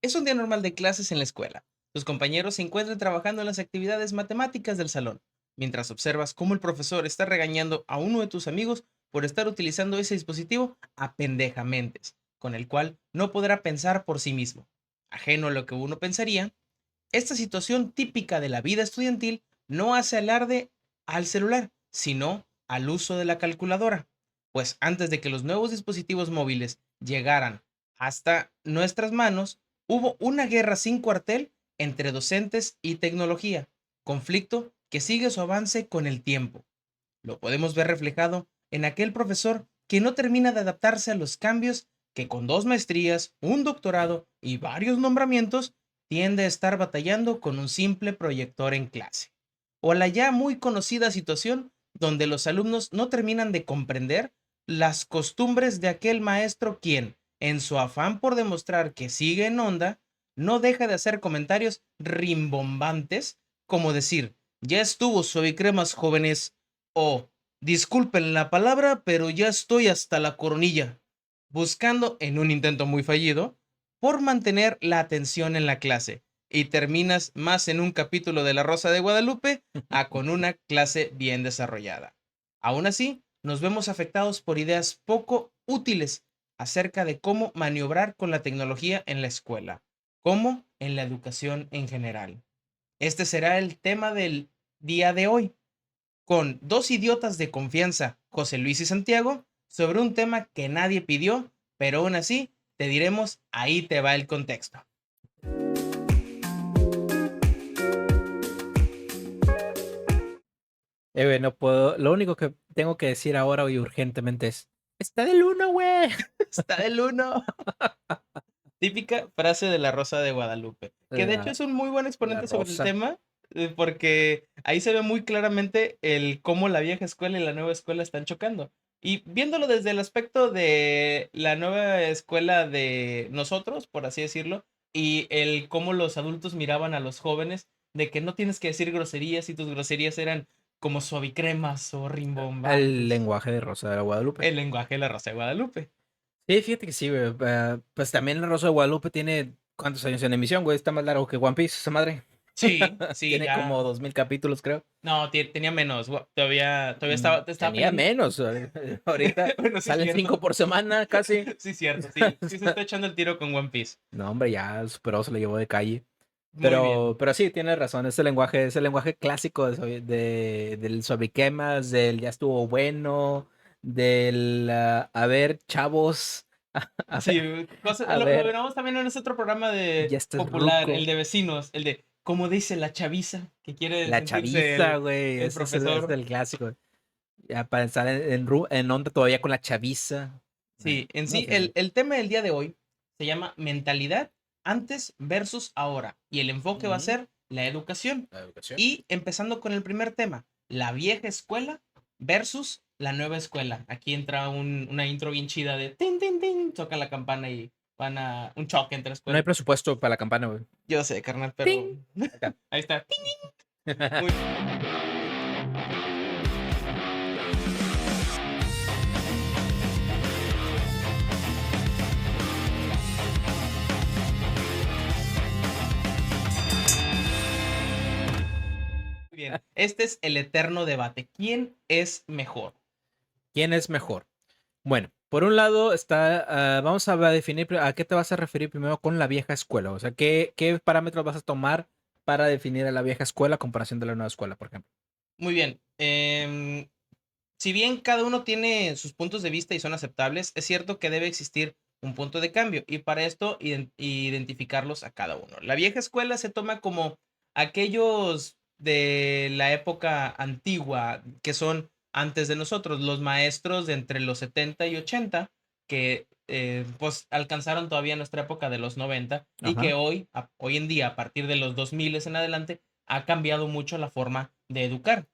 Es un día normal de clases en la escuela. Tus compañeros se encuentran trabajando en las actividades matemáticas del salón, mientras observas cómo el profesor está regañando a uno de tus amigos por estar utilizando ese dispositivo apendejamente, con el cual no podrá pensar por sí mismo. Ajeno a lo que uno pensaría, esta situación típica de la vida estudiantil no hace alarde al celular, sino al uso de la calculadora, pues antes de que los nuevos dispositivos móviles llegaran hasta nuestras manos, hubo una guerra sin cuartel entre docentes y tecnología, conflicto que sigue su avance con el tiempo. Lo podemos ver reflejado en aquel profesor que no termina de adaptarse a los cambios, que con dos maestrías, un doctorado y varios nombramientos tiende a estar batallando con un simple proyector en clase. O la ya muy conocida situación donde los alumnos no terminan de comprender las costumbres de aquel maestro quien, en su afán por demostrar que sigue en onda, no deja de hacer comentarios rimbombantes como decir, ya estuvo suavicremas jóvenes, o disculpen la palabra, pero ya estoy hasta la coronilla, buscando, en un intento muy fallido, por mantener la atención en la clase, y terminas más en un capítulo de La Rosa de Guadalupe a con una clase bien desarrollada. Aún así, nos vemos afectados por ideas poco útiles acerca de cómo maniobrar con la tecnología en la escuela, como en la educación en general. Este será el tema del día de hoy, con dos idiotas de confianza, José Luis y Santiago, sobre un tema que nadie pidió, pero aún así te diremos, ahí te va el contexto. Güey, no puedo. Lo único que tengo que decir ahora y urgentemente es: Está del uno, güey. Está del uno. Típica frase de La Rosa de Guadalupe, que de hecho La, es un muy buen la exponente sobre el rosa. tema, porque ahí se ve muy claramente el cómo la vieja escuela y la nueva escuela están chocando. Y viéndolo desde el aspecto de la nueva escuela de nosotros, por así decirlo, y el cómo los adultos miraban a los jóvenes, de que no tienes que decir groserías y tus groserías eran como suavicremas o El rimbombantes. lenguaje de Rosa de la Guadalupe. El lenguaje de la Rosa de Guadalupe. Sí, fíjate que sí, güey. Pues también la Rosa de Guadalupe tiene. ¿Cuántos años en emisión, güey? Está más largo que One Piece, esa madre. Sí, sí, Tiene como ya. 2000 capítulos, creo. No, tenía menos. Todavía estaba Tenía peleando. menos. Ahorita Bueno, sí, salen cierto. 5 por semana, casi. Sí, cierto. Sí, sí se está echando el tiro con One Piece. No, hombre, ya superó, se lo llevó de calle. Muy Pero, bien. pero sí, tienes razón. Es el lenguaje clásico del suaviquemas, del ya estuvo bueno, del a ver, chavos, a Sí, ver, a lo ver, veremos también en ese otro programa ya de estás popular, el ruco. de vecinos, el de cómo dice la chaviza, que quiere La sentirse chaviza, güey, el es profesor. el clásico. Ya para estar en onda todavía con la chaviza. Sí, en No, sí, sí, sí. el tema del día de hoy se llama mentalidad antes versus ahora. Y el enfoque va a Ujú. ser la educación. La educación. Y empezando con el primer tema, la vieja escuela versus la nueva escuela. Aquí entra una intro bien chida de tin, tin, tin, toca la campana y van a un choque entre No hay escuelas. presupuesto para la campana, güey. Yo sé, carnal, pero ¡Ting! Acá. ahí está. Muy bien. Este es el eterno debate. ¿Quién es mejor? ¿Quién es mejor? Bueno, por un lado está, vamos a definir a qué te vas a referir primero con la vieja escuela. O sea, qué parámetros vas a tomar para definir a la vieja escuela a comparación de la nueva escuela, por ejemplo. Muy bien. Si bien cada uno tiene sus puntos de vista y son aceptables, es cierto que debe existir un punto de cambio y para esto identificarlos a cada uno. La vieja escuela se toma como aquellos de la época antigua que son antes de nosotros, los maestros de entre los 70 y 80 que pues alcanzaron todavía nuestra época de los 90 y que Ajá. hoy en día, a partir de los 2000 en adelante, ha cambiado mucho la forma de educar.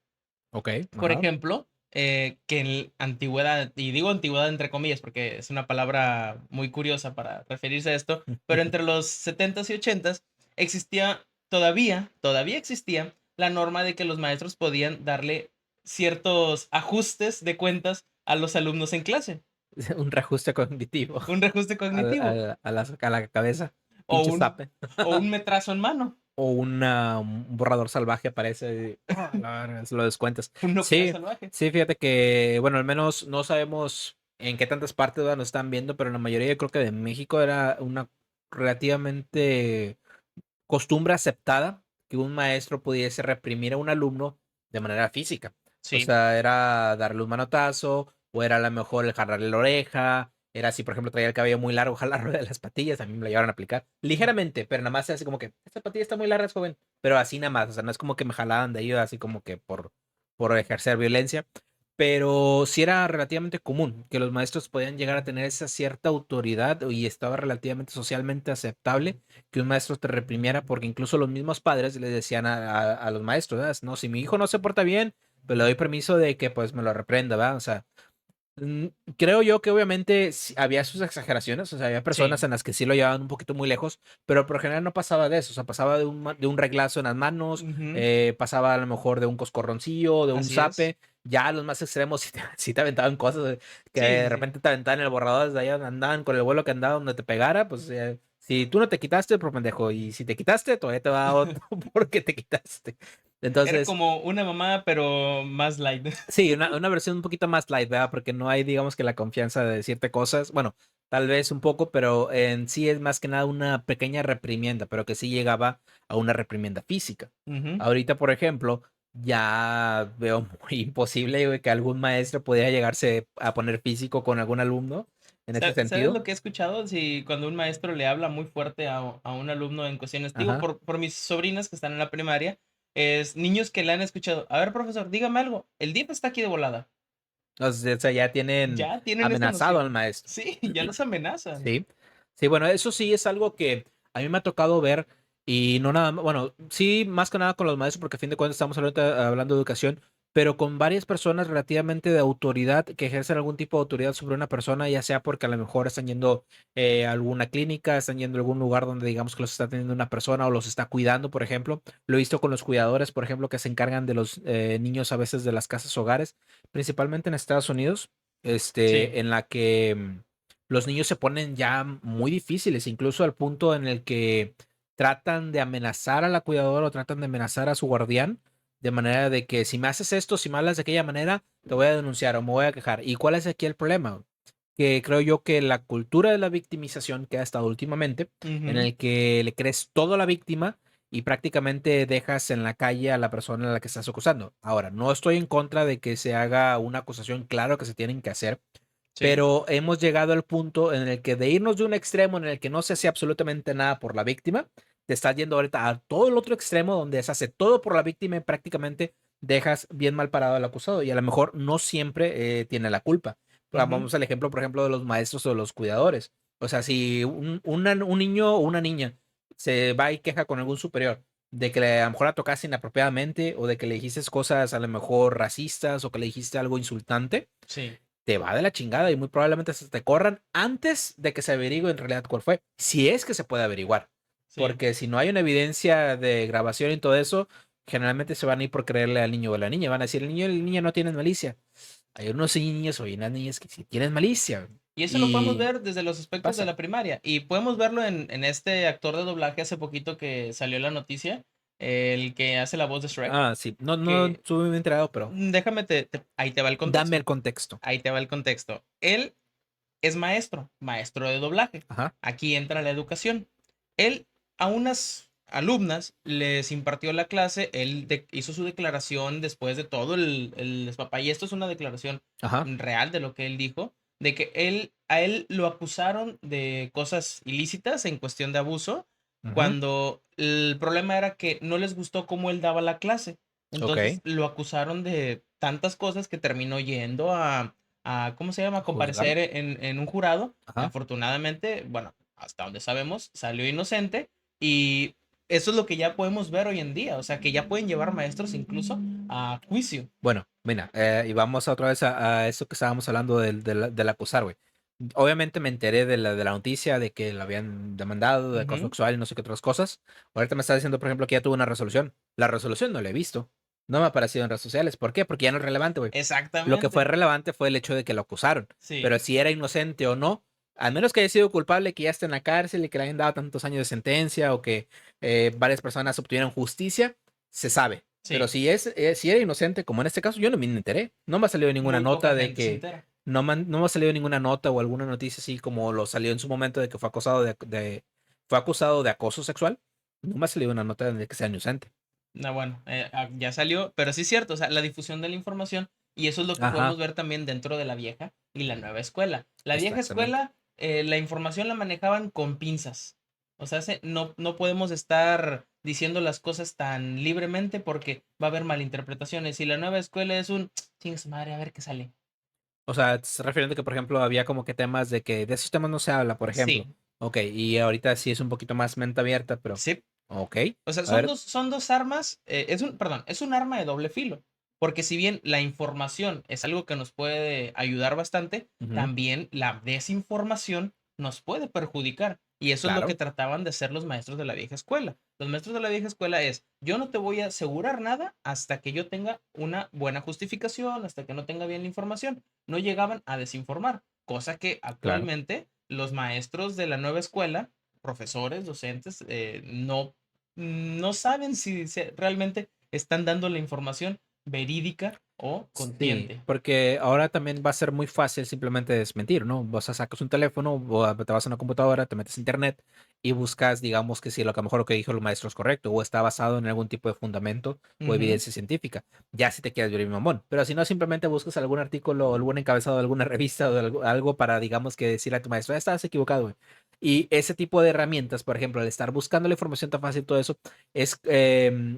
Ok. Por Ajá. ejemplo, que en la antigüedad, y digo antigüedad entre comillas porque es una palabra muy curiosa para referirse a esto, pero entre los 70s y 80s existía todavía existía la norma de que los maestros podían darle ciertos ajustes de cuentas a los alumnos en clase, Un reajuste cognitivo un reajuste cognitivo. a la cabeza. O Pinche un, zape. o un metrazo en mano. O un borrador salvaje aparece y la verga, se lo descuentas. Un Nokia Sí, salvaje. sí, fíjate que, bueno, al menos no sabemos en qué tantas partes ¿verdad? Nos están viendo, pero en la mayoría yo creo que de México era una relativamente costumbre aceptada que un maestro pudiese reprimir a un alumno de manera física. O Sí. sea, era darle un manotazo, o era a lo mejor el jalarle la oreja, era si por ejemplo traía el cabello muy largo, jalarlo de las patillas, a mí me lo llevaron a aplicar. Ligeramente, pero nada más así como que, esta patilla está muy larga, joven. Pero así nada más, o sea, no es como que me jalaban de ahí así como que por ejercer violencia. Pero sí era relativamente común que los maestros podían llegar a tener esa cierta autoridad y estaba relativamente socialmente aceptable que un maestro te reprimiera, porque incluso los mismos padres les decían a los maestros, ¿verdad? No, si mi hijo no se porta bien, pues le doy permiso de que pues me lo reprenda, ¿verdad? O sea, mm, creo yo que obviamente sí había sus exageraciones, o sea, había personas Sí. en las que sí lo llevaban un poquito muy lejos, pero por lo general no pasaba de eso, o sea, pasaba de un reglazo en las manos, Ujú. pasaba a lo mejor de un coscorroncillo, de un Así es. zape, ya los más extremos sí te aventaban cosas, que Sí, sí, de sí. repente te aventaban el borrador desde allá, andaban con el vuelo que andaba donde te pegara, pues si tú no te quitaste, por pendejo, y si te quitaste, todavía te va otro porque te quitaste. Era Entonces, como una mamá, pero más light. sí, una versión un poquito más light, ¿verdad? Porque no hay, digamos que la confianza de decirte cosas. Bueno, tal vez un poco, pero en sí es más que nada una pequeña reprimienda, pero que sí llegaba a una reprimienda física. Ujú. Ahorita, por ejemplo, ya veo muy imposible, güey, que algún maestro pudiera llegarse a poner físico con algún alumno en ese ¿Sabes sentido. lo que he escuchado? Si cuando un maestro le habla muy fuerte a un alumno en cuestiones, digo, Ajá. por mis sobrinas que están en la primaria, es niños que le han escuchado, a ver, profesor, dígame algo, el DIF está aquí de volada. O sea, ya tienen Ya tienen esta amenazado noción. al maestro. Sí, ya los amenazan. Sí, sí, bueno, eso sí es algo que a mí me ha tocado ver y no nada, bueno, sí, más que nada con los maestros, porque a fin de cuentas estamos hablando de educación, pero con varias personas relativamente de autoridad que ejercen algún tipo de autoridad sobre una persona, ya sea porque a lo mejor están yendo a alguna clínica, están yendo a algún lugar donde digamos que los está teniendo una persona o los está cuidando, por ejemplo. Lo he visto con los cuidadores, por ejemplo, que se encargan de los niños a veces de las casas hogares, principalmente en Estados Unidos, Sí. en la que los niños se ponen ya muy difíciles, incluso al punto en el que tratan de amenazar a la cuidadora o tratan de amenazar a su guardián, de manera de que si me haces esto, si me hablas de aquella manera, te voy a denunciar o me voy a quejar. ¿Y cuál es aquí el problema? Que creo yo que la cultura de la victimización que ha estado últimamente, en Ujú. el que le crees todo a la víctima y prácticamente dejas en la calle a la persona a la que estás acusando. Ahora, no estoy en contra de que se haga una acusación, claro que se tienen que hacer, Sí. pero hemos llegado al punto en el que de irnos de un extremo en el que no se hace absolutamente nada por la víctima, te estás yendo ahorita a todo el otro extremo donde se hace todo por la víctima y prácticamente dejas bien mal parado al acusado y a lo mejor no siempre tiene la culpa. Ujú. Vamos al ejemplo, por ejemplo, de los maestros o de los cuidadores. O sea, si un niño o una niña se va y queja con algún superior de que a lo mejor la tocaste inapropiadamente o de que le dijiste cosas a lo mejor racistas o que le dijiste algo insultante, Sí. te va de la chingada y muy probablemente se te corran antes de que se averigüe en realidad cuál fue, si es que se puede averiguar. Sí. Porque si no hay una evidencia de grabación y todo eso, generalmente se van a ir por creerle al niño o a la niña. Van a decir, el niño y la niña no tienen malicia. Hay unos niños o unas niñas que sí tienen malicia. Y eso lo podemos Y ver desde los aspectos de pasa. la primaria. Y podemos verlo en este actor de doblaje hace poquito que salió la noticia, el que hace la voz de Shrek, Ah, sí. No, no que estuve muy enterado, pero déjame, ahí te va el dame el contexto. contexto. Ahí te va el contexto. Él es maestro, maestro de doblaje. Ajá. Aquí entra la educación. Él a unas alumnas les impartió la clase, él hizo su declaración después de todo el despapay, y esto es una declaración Ajá. real de lo que él dijo, de que a él lo acusaron de cosas ilícitas en cuestión de abuso, Ujú. cuando el problema era que no les gustó cómo él daba la clase. Entonces Ok. lo acusaron de tantas cosas que terminó yendo ¿cómo se llama? A juzgar. Comparecer en un jurado. Ajá. Afortunadamente, bueno, hasta donde sabemos, salió inocente y eso es lo que ya podemos ver hoy en día, o sea, que ya pueden llevar maestros incluso a juicio. Bueno, mira, y vamos otra vez a eso que estábamos hablando del acusar, güey. Obviamente me enteré de la noticia de que lo habían demandado de acoso Ujú. sexual y no sé qué otras cosas. Ahorita me está diciendo, por ejemplo, que ya tuvo una resolución. La resolución no la he visto. No me ha aparecido en redes sociales. ¿Por qué? Porque ya no es relevante, güey. Lo que fue Exactamente. relevante fue el hecho de que lo acusaron. Sí. Pero si era inocente o no, Al menos que haya sido culpable, que ya esté en la cárcel y que le hayan dado tantos años de sentencia o que varias personas obtuvieron justicia, se sabe. Pero Sí, si era inocente, como en este caso, yo no me enteré. No me ha salido ninguna muy poca nota de gente se que entera. no me ha salido ninguna nota o alguna noticia así como lo salió en su momento de que fue acusado de acoso sexual. No me ha salido una nota de que sea inocente. No, bueno, ya salió, pero sí es cierto, o sea, la difusión de la información, y eso es lo que podemos Ajá, ver también dentro de la vieja y la nueva escuela. La vieja exactamente. escuela, la información la manejaban con pinzas. O sea, no podemos estar diciendo las cosas tan libremente porque va a haber malinterpretaciones. Y la nueva escuela es un, chingue su madre, a ver qué sale. O sea, se refiriendo que, por ejemplo, había como que temas de que de esos temas no se habla, por ejemplo. Sí, Ok, y ahorita sí es un poquito más mente abierta, pero sí. ok. O sea, A ver, son dos armas, perdón, es un arma de doble filo, porque si bien la información es algo que nos puede ayudar bastante, ujú, también la desinformación nos puede perjudicar. Y eso es lo que claro, trataban de hacer los maestros de la vieja escuela. Los maestros de la vieja escuela es, yo no te voy a asegurar nada hasta que yo tenga una buena justificación, hasta que no tenga bien la información. No llegaban a desinformar, cosa que claro. actualmente los maestros de la nueva escuela, profesores, docentes, no saben si realmente están dando la información verídica o Sí, consciente. porque ahora también va a ser muy fácil simplemente desmentir, ¿no? Vos sacas un teléfono o te vas a una computadora, te metes a internet y buscas, digamos que si lo que a lo mejor lo que dijo el maestro es correcto o está basado en algún tipo de fundamento o Ujú, evidencia científica. Ya si te quedas bien mamón. Pero si no, simplemente buscas algún artículo o algún encabezado de alguna revista o de algo para, digamos, que decirle a tu maestro, estás equivocado, güey". Y ese tipo de herramientas, por ejemplo, al estar buscando la información tan fácil, todo eso, es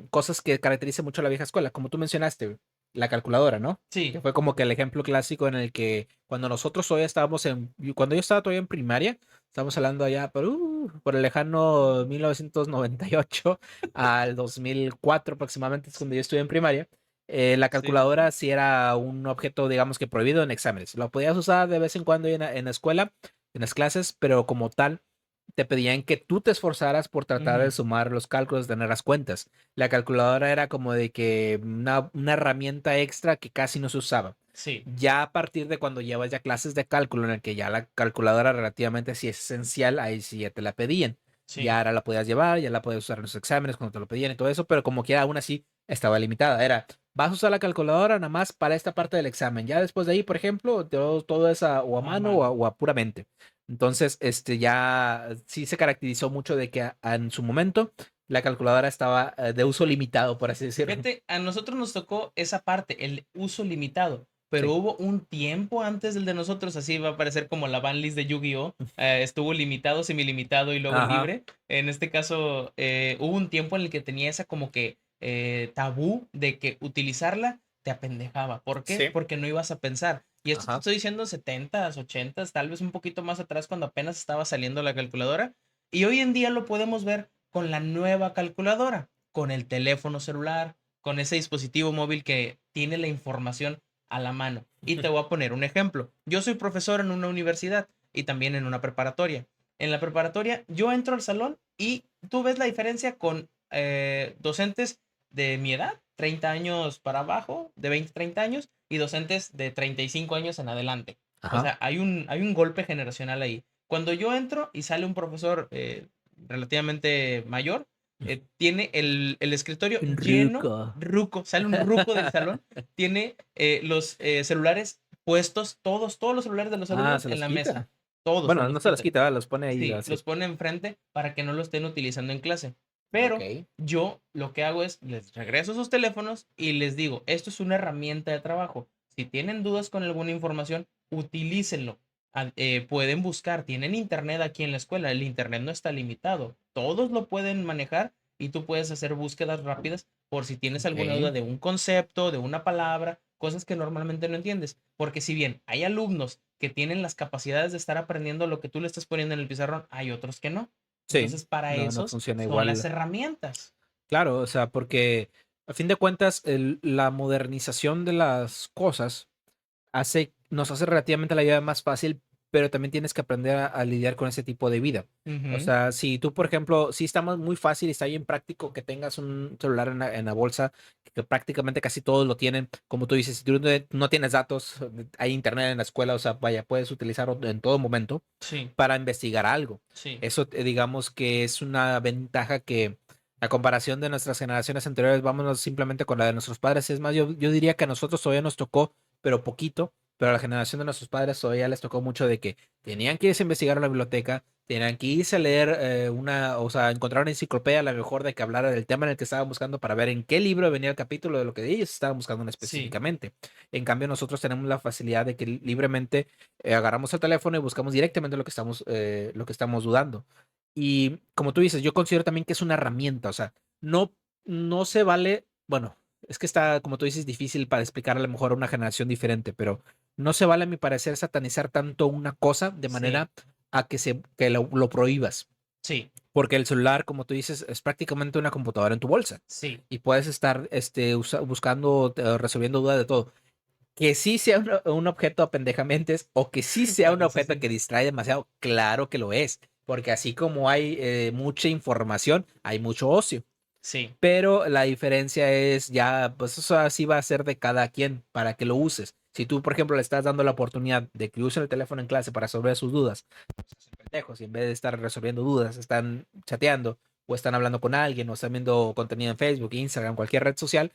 cosas que caracterizan mucho a la vieja escuela, como tú mencionaste, güey, la calculadora, ¿no? Que sí, fue como que el ejemplo clásico en el que cuando nosotros todavía estábamos cuando yo estaba todavía en primaria, estamos hablando allá por el lejano 1998 al 2004 aproximadamente, es cuando yo estuve en primaria, la sí. calculadora sí era un objeto, digamos que prohibido en exámenes. Lo podías usar de vez en cuando en la escuela, en las clases, pero como tal, te pedían que tú te esforzaras por tratar de Ujú, sumar los cálculos, de tener las cuentas. La calculadora era como de que una herramienta extra que casi no se usaba. sí, Ya a partir de cuando llevas ya clases de cálculo en el que ya la calculadora relativamente sí es esencial, ahí sí ya te la pedían. sí. Ya ahora la podías llevar, ya la podías usar en los exámenes cuando te lo pedían y todo eso, pero como que aún así estaba limitada. Era, vas a usar la calculadora nada más para esta parte del examen. Ya después de ahí, por ejemplo, todo es o a A mano mano. o a puramente. Entonces, ya sí se caracterizó mucho de que en su momento la calculadora estaba de uso limitado, por así decirlo. Fíjate, a nosotros nos tocó esa parte, el uso limitado, pero Sí. hubo un tiempo antes del de nosotros, así va a parecer como la banlist de Yu-Gi-Oh! Estuvo limitado, semilimitado y luego Ajá. libre. En este caso, hubo un tiempo en el que tenía esa como que tabú de que utilizarla te apendejaba. ¿Por qué? Sí. Porque no ibas a pensar. Y esto te Ajá. estoy diciendo 70s, 80s, tal vez un poquito más atrás cuando apenas estaba saliendo la calculadora. Y hoy en día lo podemos ver con la nueva calculadora, con el teléfono celular, con ese dispositivo móvil que tiene la información a la mano. Y te voy a poner un ejemplo. Yo soy profesor en una universidad y también en una preparatoria. En la preparatoria yo entro al salón y tú ves la diferencia con docentes de mi edad, 30 años para abajo, de 20 30 años, y docentes de 35 años en adelante. O Ajá. sea, hay un golpe generacional ahí. Cuando yo entro y sale un profesor relativamente mayor, tiene el escritorio lleno, Ruco. ruco, sale un ruco del salón, tiene los celulares puestos, todos los celulares de los Ah, alumnos se en los la mesa, quita. todos se Bueno, los no se los quita. quita, ¿verdad? Los pone ahí Sí, así. los pone enfrente para que no lo estén utilizando en clase. Ok. Pero yo lo que hago es, les regreso sus teléfonos y les digo, esto es una herramienta de trabajo. Si tienen dudas con alguna información, utilícenlo. Pueden buscar, tienen internet aquí en la escuela, el internet no está limitado. Todos lo pueden manejar y tú puedes hacer búsquedas rápidas por si tienes alguna duda Ok. de un concepto, de una palabra, cosas que normalmente no entiendes. Porque si bien hay alumnos que tienen las capacidades de estar aprendiendo lo que tú le estás poniendo en el pizarrón, hay otros que no. Sí. Entonces, para No, no esos funciona son las igual. herramientas. Claro, o sea, porque a fin de cuentas, la modernización de las cosas nos hace relativamente la vida más fácil pero también tienes que aprender a lidiar con ese tipo de vida. O Ujú. sea, si tú, por ejemplo, sí está muy fácil y está bien práctico que tengas un celular en la bolsa, que prácticamente casi todos lo tienen. Como tú dices, si tú no tienes datos, hay internet en la escuela, o sea, vaya, puedes utilizarlo en todo momento Sí, para investigar algo. sí, Eso, digamos que es una ventaja que, a comparación de nuestras generaciones anteriores, vámonos simplemente con la de nuestros padres. Es más, yo diría que a nosotros todavía nos tocó, pero poquito, pero a la generación de nuestros padres todavía les tocó mucho de que tenían que irse a investigar a la biblioteca, tenían que irse a leer o sea, encontrar una enciclopedia a lo mejor de que hablara del tema en el que estaban buscando para ver en qué libro venía el capítulo de lo que ellos estaban buscando sí, específicamente. En cambio, nosotros tenemos la facilidad de que libremente agarramos el teléfono y buscamos directamente lo que estamos dudando. Y como tú dices, yo considero también que es una herramienta, o sea, no, no se vale, bueno, es que está, como tú dices, difícil para explicar a lo mejor a una generación diferente, pero no se vale, a mi parecer, satanizar tanto una cosa de sí, manera a que lo prohíbas. sí, Porque el celular, como tú dices, es prácticamente una computadora en tu bolsa sí, y puedes estar buscando, resolviendo dudas de todo. Que sí sea un objeto apendejamente o que sí sea un bueno, eso objeto sí, que distrae demasiado, claro que lo es. Porque así como hay mucha información, hay mucho ocio. sí, Pero la diferencia es ya, pues eso así va a ser de cada quien para que lo uses. Si tú, por ejemplo, le estás dando la oportunidad de que use el teléfono en clase para resolver sus dudas, son pendejos y en vez de estar resolviendo dudas, están chateando o están hablando con alguien o están viendo contenido en Facebook, Instagram, cualquier red social,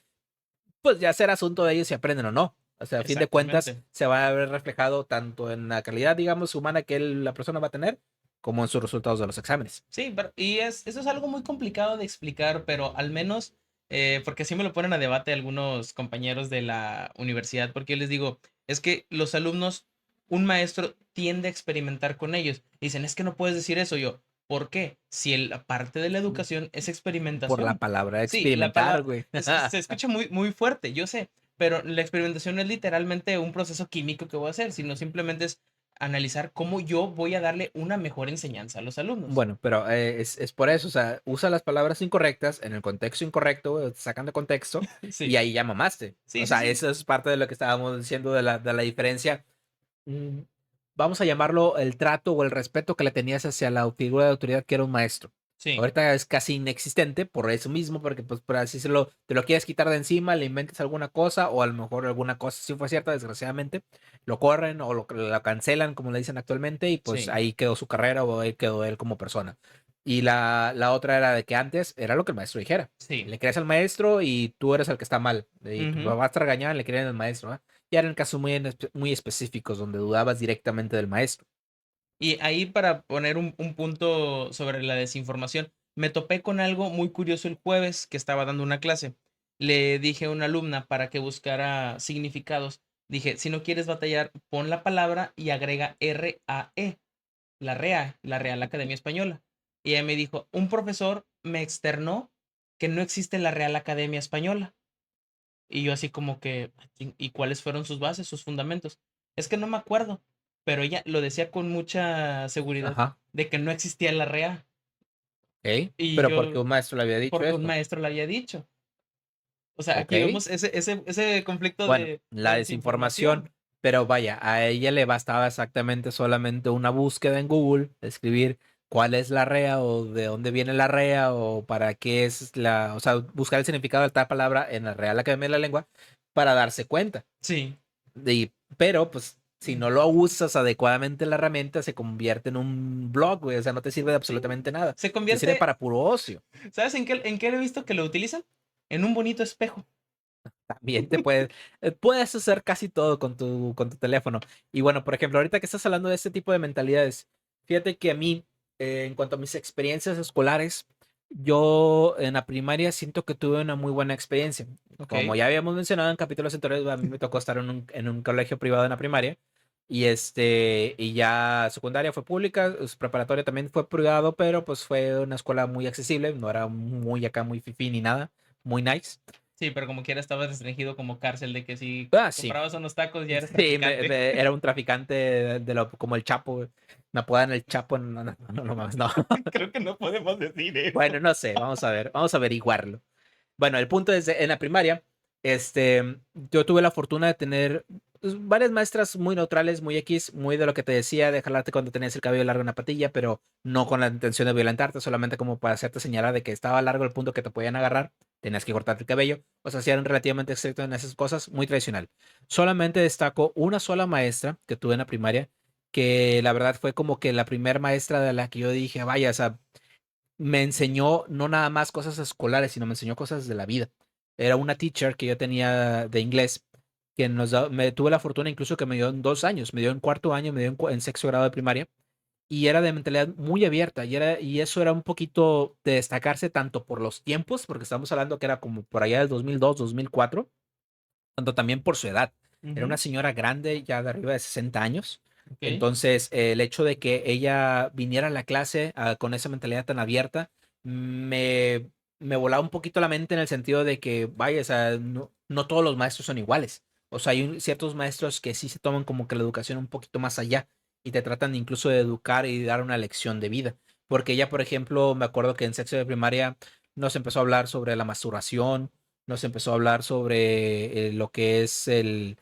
pues ya será asunto de ellos si aprenden o no. O sea, a fin de cuentas, exactamente. se va a ver reflejado tanto en la calidad, digamos, humana que la persona va a tener, como en sus resultados de los exámenes. Sí, eso es algo muy complicado de explicar, pero al menos, porque sí me lo ponen a debate algunos compañeros de la universidad, porque yo les digo, es que los alumnos, un maestro tiende a experimentar con ellos. Dicen, es que no puedes decir eso yo. ¿Por qué? Si la parte de la educación es Por la experimentación. palabra Sí, la experimentar, palabra güey. se escucha muy, muy fuerte, yo sé, pero la experimentación no es literalmente un proceso químico que voy a hacer, sino simplemente es analizar cómo yo voy a darle una mejor enseñanza a los alumnos. Bueno, pero es por eso, o sea, usa las palabras incorrectas en el contexto incorrecto, güey, te sacan de contexto y Sí, ahí ya mamaste. O sí, sí, sea, sí. eso es parte de lo que estábamos diciendo de la diferencia. mm, Vamos a llamarlo el trato o el respeto que le tenías hacia la figura de autoridad que era un maestro. Sí, Ahorita es casi inexistente por eso mismo, porque pues por así decirlo, te lo quieres quitar de encima, le inventas alguna cosa o a lo mejor alguna cosa sí fue cierta, desgraciadamente, lo corren o lo cancelan, como le dicen actualmente, y pues sí, ahí quedó su carrera o ahí quedó él como persona. Y la otra era de que antes era lo que el maestro dijera. sí. Le crees al maestro y tú eres el que está mal. Y tu Ujú. papá te regañaba, le creían al maestro. ¿Eh? Ya eran casos muy específicos donde dudabas directamente del maestro. Y ahí para poner un punto sobre la desinformación, me topé con algo muy curioso el jueves que estaba dando una clase. Le dije a una alumna para que buscara significados. Dije, si no quieres batallar, pon la palabra y agrega RAE, la REA, la Real Academia Española. Y ella me dijo, un profesor me externó que no existe la Real Academia Española. Y yo así como que, ¿y cuáles fueron sus bases, sus fundamentos? Es que no me acuerdo, pero ella lo decía con mucha seguridad Ajá, de que no existía la REA. ok. Y Pero porque yo, un maestro le había dicho porque un eso. maestro le había dicho. O sea, Ok. aquí vemos ese conflicto Bueno, de la desinformación. desinformación, pero vaya, a ella le bastaba exactamente solamente una búsqueda en Google, escribir cuál es la REA o de dónde viene la REA o para qué es o sea, buscar el significado de tal palabra en la Real Academia de la Lengua para darse cuenta. Sí. Pero, pues, si no lo usas adecuadamente la herramienta, se convierte en un blog, güey, o sea, no te sirve de Sí. absolutamente nada. Se Te sirve convierte, para puro ocio. ¿sabes en qué he visto que lo utilizan? En un bonito espejo. También puedes hacer casi todo con tu teléfono. Y bueno, por ejemplo, ahorita que estás hablando de este tipo de mentalidades, fíjate que a mí, en cuanto a mis experiencias escolares, yo en la primaria siento que tuve una muy buena experiencia. Ok. Como ya habíamos mencionado en capítulos anteriores, a mí me tocó estar en un colegio privado en la primaria. Y ya secundaria fue pública, preparatoria también fue privado, pero pues fue una escuela muy accesible, no era muy acá, muy fifi ni nada, muy nice. Sí, pero como quiera estaba restringido como cárcel de que si Ah, sí. comprabas unos tacos ya eres Sí, traficante. era un traficante como el Chapo, güey. Me apodan el Chapo, no mames, no. Creo que no podemos decir Bueno, eso. no sé, vamos a ver, vamos a averiguarlo. Bueno, el punto es, en la primaria, yo tuve la fortuna de tener varias maestras muy neutrales, muy X, muy de lo que te decía, de jalarte cuando tenías el cabello largo en la patilla, pero no con la intención de violentarte, solamente como para hacerte señalar de que estaba largo el punto que te podían agarrar, tenías que cortarte el cabello. O sea, sí eran relativamente estrictos en esas cosas, muy tradicional. Solamente destaco una sola maestra que tuve en la primaria, que la verdad fue como que la primera maestra de la que yo dije, vaya, o sea, me enseñó no nada más cosas escolares, sino me enseñó cosas de la vida. Era una teacher que yo tenía de inglés, que me tuve la fortuna incluso que me dio en 2 años, me dio en cuarto año, me dio en sexto grado de primaria, y era de mentalidad muy abierta, y eso era un poquito de destacarse tanto por los tiempos, porque estamos hablando que era como por allá del 2002, 2004, tanto también por su edad. Era una Ujú, señora grande, ya de arriba de 60 años. ok. Entonces, el hecho de que ella viniera a la clase con esa mentalidad tan abierta, me, me volaba un poquito la mente en el sentido de que, vaya, o sea, no todos los maestros son iguales. O sea, hay ciertos maestros que sí se toman como que la educación un poquito más allá y te tratan incluso de educar y dar una lección de vida. Porque ella, por ejemplo, me acuerdo que en sexto de primaria nos empezó a hablar sobre la masturbación, nos empezó a hablar sobre lo que es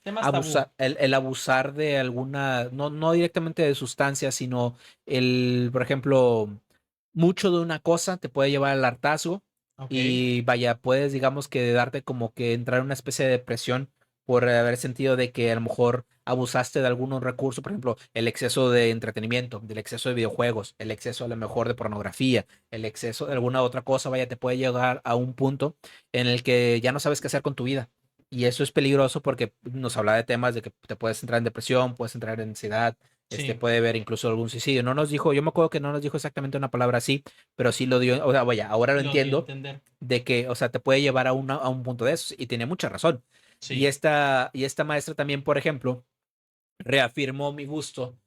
Temas tabú. el abusar de alguna, no directamente de sustancias, sino por ejemplo, mucho de una cosa te puede llevar al hartazgo Ok. y vaya, puedes, digamos que darte como que entrar en una especie de depresión por haber sentido de que a lo mejor abusaste de algún recurso, por ejemplo, el exceso de entretenimiento, del exceso de videojuegos, el exceso a lo mejor de pornografía, el exceso de alguna otra cosa, vaya, te puede llegar a un punto en el que ya no sabes qué hacer con tu vida. Y eso es peligroso porque nos habla de temas de que te puedes entrar en depresión, puedes entrar en ansiedad, Sí, puede haber incluso algún suicidio. No nos dijo, yo me acuerdo que no nos dijo exactamente una palabra así, pero sí lo dio, o sea, vaya, ahora lo lo dio a entiendo entender. de que, o sea, te puede llevar a un punto de eso y tiene mucha razón. Y Sí. esta maestra también, por ejemplo, reafirmó mi gusto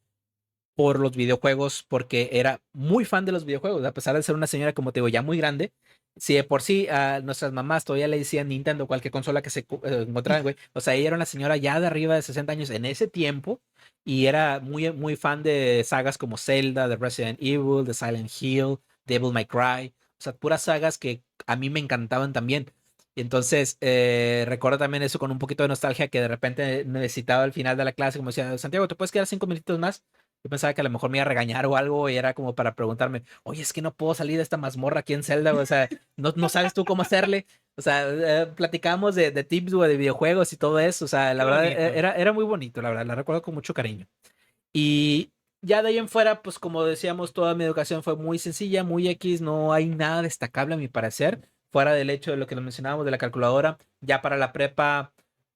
por los videojuegos porque era muy fan de los videojuegos, a pesar de ser una señora, como te digo, ya muy grande. Si de por sí a nuestras mamás todavía le decían Nintendo, cualquier consola que se encontraran, güey. O sea, ella era una señora ya de arriba de 60 años en ese tiempo y era muy, muy fan de sagas como Zelda, de Resident Evil, de Silent Hill, Devil May Cry. O sea, puras sagas que a mí me encantaban también. Y entonces, recuerdo también eso con un poquito de nostalgia que de repente necesitaba al final de la clase, como decía, Santiago, ¿te puedes quedar 5 minutitos más? Yo pensaba que a lo mejor me iba a regañar o algo y era como para preguntarme, oye, es que no puedo salir de esta mazmorra aquí en Zelda, o sea, no sabes tú cómo hacerle. O sea, platicamos de tips, güey, de videojuegos y todo eso. O sea, Qué la verdad, bonito. era muy bonito, la verdad, la recuerdo con mucho cariño. Y ya de ahí en fuera, pues como decíamos, toda mi educación fue muy sencilla, muy X, no hay nada destacable a mi parecer, fuera del hecho de lo que lo mencionábamos de la calculadora. Ya para la prepa,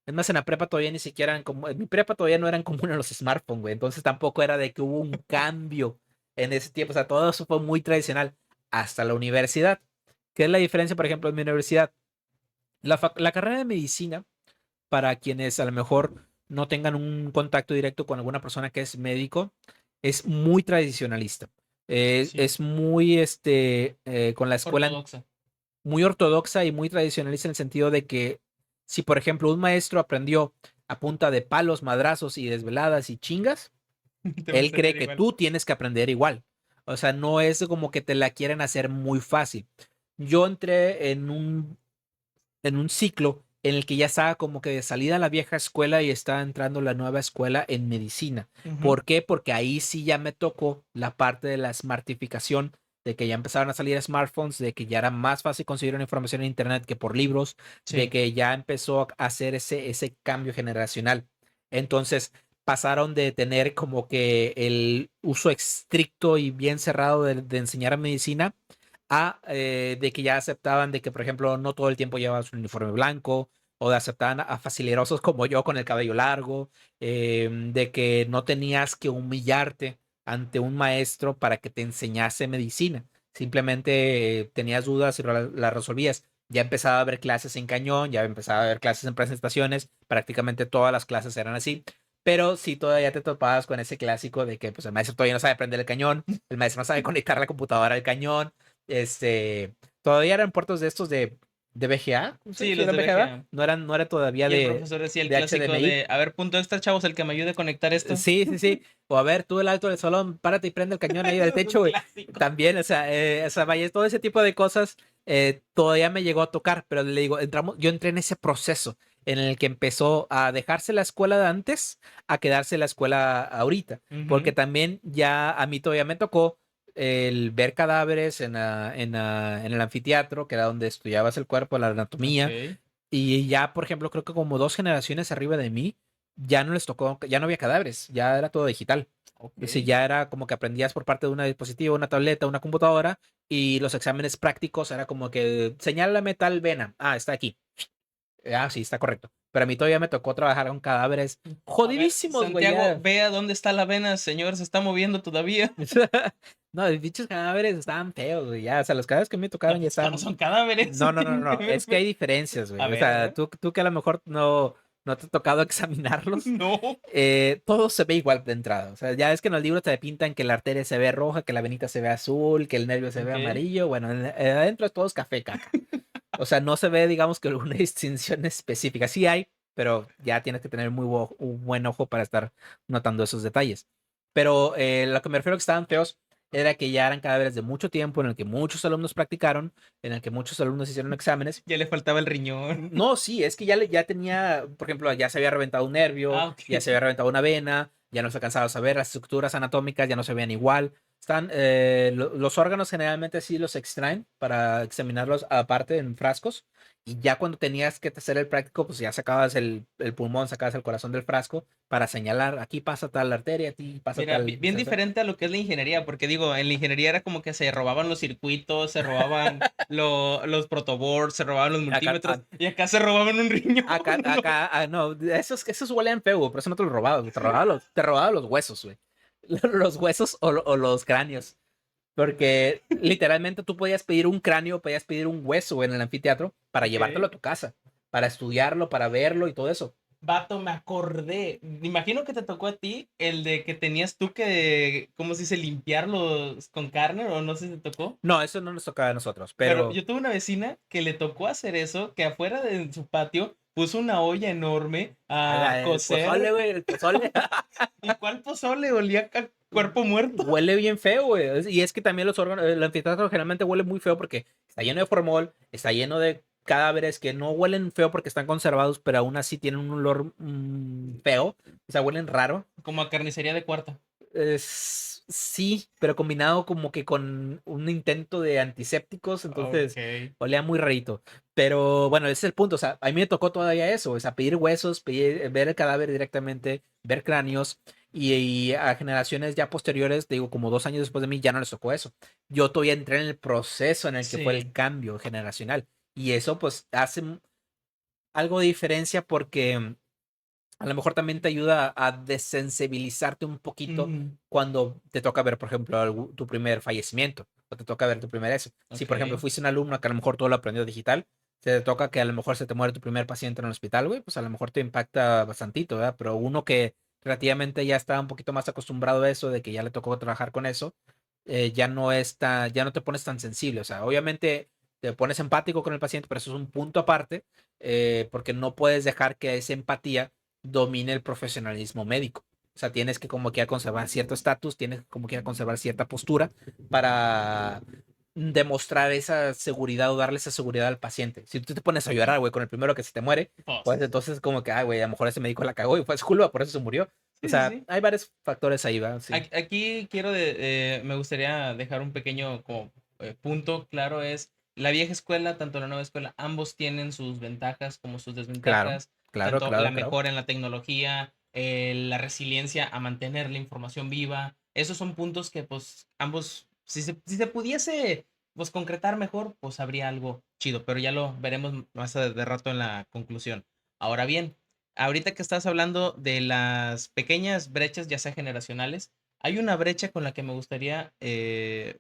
es más, en la prepa todavía ni siquiera eran como, en mi prepa todavía no eran comunes los smartphones, güey, entonces tampoco era de que hubo un cambio en ese tiempo, o sea, todo eso fue muy tradicional hasta la universidad. ¿Qué es la diferencia, por ejemplo, en mi universidad? La carrera de medicina para quienes a lo mejor no tengan un contacto directo con alguna persona que es médico, es muy tradicionalista. Sí. Es muy, con la escuela Ortodoxa. muy ortodoxa y muy tradicionalista en el sentido de que si, por ejemplo, un maestro aprendió a punta de palos, madrazos y desveladas y chingas, Te vas a él cree hacer que igual. tú tienes que aprender igual. O sea, no es como que te la quieren hacer muy fácil. Yo entré en un ciclo en el que ya estaba como que de salida la vieja escuela y estaba entrando la nueva escuela en medicina. Ujú, ¿Por qué? Porque ahí sí ya me tocó la parte de la smartificación, de que ya empezaron a salir smartphones, de que ya era más fácil conseguir una información en internet que por libros, de sí. que ya empezó a hacer ese cambio generacional. Entonces pasaron de tener como que el uso estricto y bien cerrado de enseñar medicina a de que ya aceptaban de que, por ejemplo, no todo el tiempo llevabas un uniforme blanco, o de aceptaban a facilerosos como yo con el cabello largo, de que no tenías que humillarte ante un maestro para que te enseñase medicina. Simplemente tenías dudas y las resolvías. Ya empezaba a haber clases en cañón, ya empezaba a haber clases en presentaciones, prácticamente todas las clases eran así. Pero sí, todavía te topabas con ese clásico de que pues, el maestro todavía no sabe prender el cañón, el maestro no sabe conectar la computadora al cañón, todavía eran puertos de estos de VGA, ¿sí? Sí, ¿Sí los eran de VGA? VGA. No era todavía Y el profesor decía el de clásico HDMI. de, a ver, punto extra, chavos, el que me ayude a conectar esto. Sí, sí, sí. O a ver, tú el alto del salón, párate y prende el cañón ahí del Eso es un techo, güey. clásico. También, o sea, vaya, todo ese tipo de cosas todavía me llegó a tocar, pero le digo, yo entré en ese proceso. en el que empezó a dejarse la escuela de antes a quedarse la escuela ahorita. Porque Ujú. también ya a mí todavía me tocó el ver cadáveres en el anfiteatro, que era donde estudiabas el cuerpo, la anatomía, Ok, y ya, por ejemplo, creo que como 2 generaciones arriba de mí, ya no les tocó, ya no había cadáveres, ya era todo digital. Es decir, ok. ya era como que aprendías por parte de un dispositivo, una tableta, una computadora, y los exámenes prácticos era como que señálame tal vena. Ah, está aquí. Ah, sí, está correcto. Pero a mí todavía me tocó trabajar con cadáveres A ver, jodidísimos, güey, Santiago, ya. vea dónde está la vena, señor, se está moviendo todavía. No, los bichos cadáveres estaban feos, güey, ya. O sea, los cadáveres que me No, tocaron ya pues que no estaban. son cadáveres, No, no, no, tienen que no. ver, Es que hay diferencias, güey. O a sea, ver. tú que a lo mejor no te ha tocado examinarlos. No. Todo se ve igual de entrada. O sea, ya es que en los libros te pintan que la arteria se ve roja, que la venita se ve azul, que el nervio se ve Ok. amarillo. Bueno, adentro todo es café caca. O sea, no se ve, digamos que alguna distinción específica. Sí hay, pero ya tienes que tener un buen ojo para estar notando esos detalles. Pero lo que me refiero a que estaban feos era que ya eran cadáveres de mucho tiempo en el que muchos alumnos practicaron, en el que muchos alumnos hicieron exámenes. Ya le faltaba el riñón. No, sí, es que ya tenía, por ejemplo, ya se había reventado un nervio, Ah, ya ok. se había reventado una vena, ya no se alcanzaba a saber, las estructuras anatómicas ya no se veían igual. Los órganos generalmente sí los extraen para examinarlos aparte en frascos. Y ya cuando tenías que hacer el práctico, pues ya sacabas el pulmón, sacabas el corazón del frasco para señalar, aquí pasa tal arteria, aquí pasa Mira, tal. bien diferente a lo que es la ingeniería, porque digo, en la ingeniería era como que se robaban los circuitos, se robaban los protoboards, se robaban los Acá, multímetros, y acá se robaban un riñón. No. no, esos huelen feo, güey, por eso no te los robabas, güey, te robaba los huesos, güey. Los huesos o los cráneos. Porque literalmente tú podías pedir un cráneo, podías pedir un hueso güey, en el anfiteatro para llevártelo Ok. a tu casa, para estudiarlo, para verlo y todo eso. Vato, me acordé. Me imagino que te tocó a ti el de que tenías tú que, ¿cómo se dice? Limpiarlos con carne, o no sé si te tocó. No, eso no nos tocaba a nosotros, Pero pero yo tuve una vecina que le tocó hacer eso, que afuera de su patio puso una olla enorme a el pozole, cocer. güey, el pozole ¿Y cuál pozole? Olía a cuerpo muerto. huele bien feo, güey. Y es que también los órganos, el anfiteatro generalmente huele muy feo porque está lleno de formol, está lleno de cadáveres que no huelen feo porque están conservados, pero aún así tienen un olor feo, o sea, huelen raro. Como a carnicería de cuarta. Sí, pero combinado como que con un intento de antisépticos, Ok. entonces olía muy rarito. Pero bueno, ese es el punto, o sea, a mí me tocó todavía eso, o sea, pedir huesos, ver el cadáver directamente, ver cráneos, y a generaciones ya posteriores, digo, como 2 años después de mí, ya no les tocó eso. Yo todavía entré en el proceso en el que fue el Sí. cambio generacional, y eso pues hace algo de diferencia porque a lo mejor también te ayuda a desensibilizarte un poquito Ujú. cuando te toca ver, por ejemplo, tu primer fallecimiento o te toca ver tu primer eso. Si, por ejemplo, Ok. fuiste un alumno que a lo mejor todo lo aprendió digital, te toca que a lo mejor se te muere tu primer paciente en el hospital, güey, pues a lo mejor te impacta bastantito, ¿verdad? Pero uno que relativamente ya está un poquito más acostumbrado a eso, de que ya le tocó trabajar con eso, ya no te pones tan sensible. O sea, obviamente te pones empático con el paciente, pero eso es un punto aparte, porque no puedes dejar que esa empatía domine el profesionalismo médico. O sea, tienes que como que conservar cierto estatus, tienes como que conservar cierta postura para demostrar esa seguridad o darle esa seguridad al paciente. Si tú te pones a llorar, güey, con el primero que se te muere, pues Pues, entonces como que, ay, güey, a lo mejor ese médico la cagó y fue su culpa, por eso se murió. O sí, sí, sea, sí. hay varios factores ahí, ¿va? Sí. Aquí quiero me gustaría dejar un pequeño como, punto claro es la vieja escuela, tanto la nueva escuela, ambos tienen sus ventajas como sus Claro, desventajas, claro, tanto la claro, claro. mejora en la tecnología, la resiliencia a mantener la información viva. Esos son puntos que pues ambos, si se pudiese pues concretar mejor, pues habría algo chido, pero ya lo veremos más de rato en la conclusión. Ahora bien, ahorita que estás hablando de las pequeñas brechas, ya sea generacionales, hay una brecha con la que me gustaría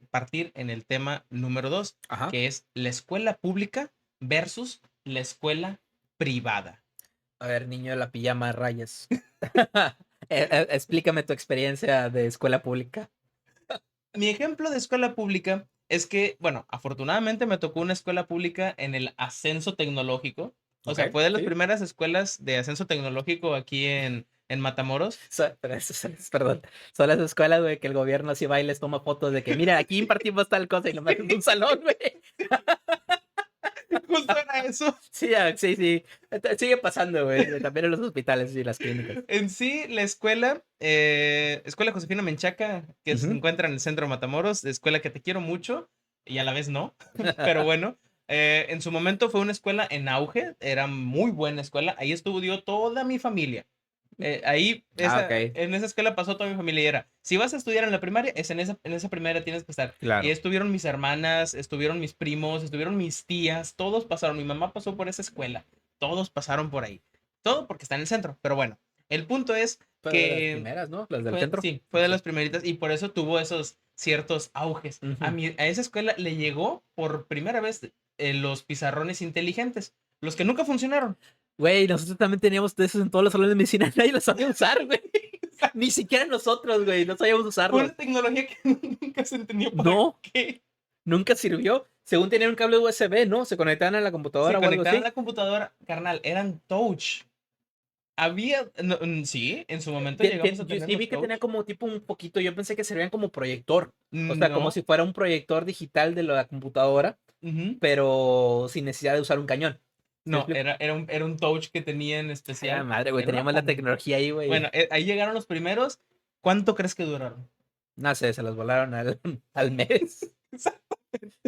partir en el tema número 2, Ajá. que es la escuela pública versus la escuela privada. A ver, niño de la pijama de rayas. Explícame tu experiencia de escuela pública. Mi ejemplo de escuela pública es que, bueno, afortunadamente me tocó una escuela pública en el ascenso tecnológico. O Ok, sea, fue de las sí. primeras escuelas de ascenso tecnológico aquí en Matamoros. Pero perdón, son las escuelas, güey, que el gobierno así va y les toma fotos de que, mira, aquí impartimos tal cosa y lo meten en un salón, güey. Justo era eso. Sí, sí, sí. Sigue pasando, güey. También en los hospitales y las clínicas. En sí, la escuela, Escuela Josefina Menchaca, que se Ujú. encuentra en el centro de Matamoros, escuela que te quiero mucho y a la vez no, pero bueno, en su momento fue una escuela en auge, era muy buena escuela, ahí estudió toda mi familia. Ah, ok. En esa escuela pasó toda mi familia y era, si vas a estudiar en la primaria, es en esa primaria tienes que estar. Y Claro. estuvieron mis hermanas, estuvieron mis primos, estuvieron mis tías, todos pasaron, mi mamá pasó por esa escuela, todos pasaron por ahí. Todo porque está en el centro, pero bueno, el punto es Fue de las que primeras, ¿no? Las del centro. sí, fue de Sí. las primeritas y por eso tuvo esos ciertos auges. Ujú. A esa escuela le llegó por primera vez los pizarrones inteligentes, los que nunca funcionaron. Güey, nosotros también teníamos de esos en todos los salones de medicina. Nadie los sabía usar, güey. Ni siquiera nosotros, güey. No sabíamos Fue usarlos. una tecnología que nunca se entendió para No, qué. nunca sirvió. Según tenían un cable USB, ¿no? Se conectaban a la Se computadora o algo conectaron a así. la computadora, carnal, eran touch. Había, sí, en su momento llegamos a Yo tener sí los vi que tenía touch. como tipo un poquito. Yo pensé que servían como proyector. O sea, como No, si fuera un proyector digital de la computadora, ujú. pero sin necesidad de usar un cañón. ¿Sí me No, explico? era un touch que tenía en A la especial. madre, güey. Era una Teníamos la computadora. tecnología ahí, güey. Bueno, ahí llegaron los primeros. ¿Cuánto crees que duraron? No sé, se los volaron al, al mes.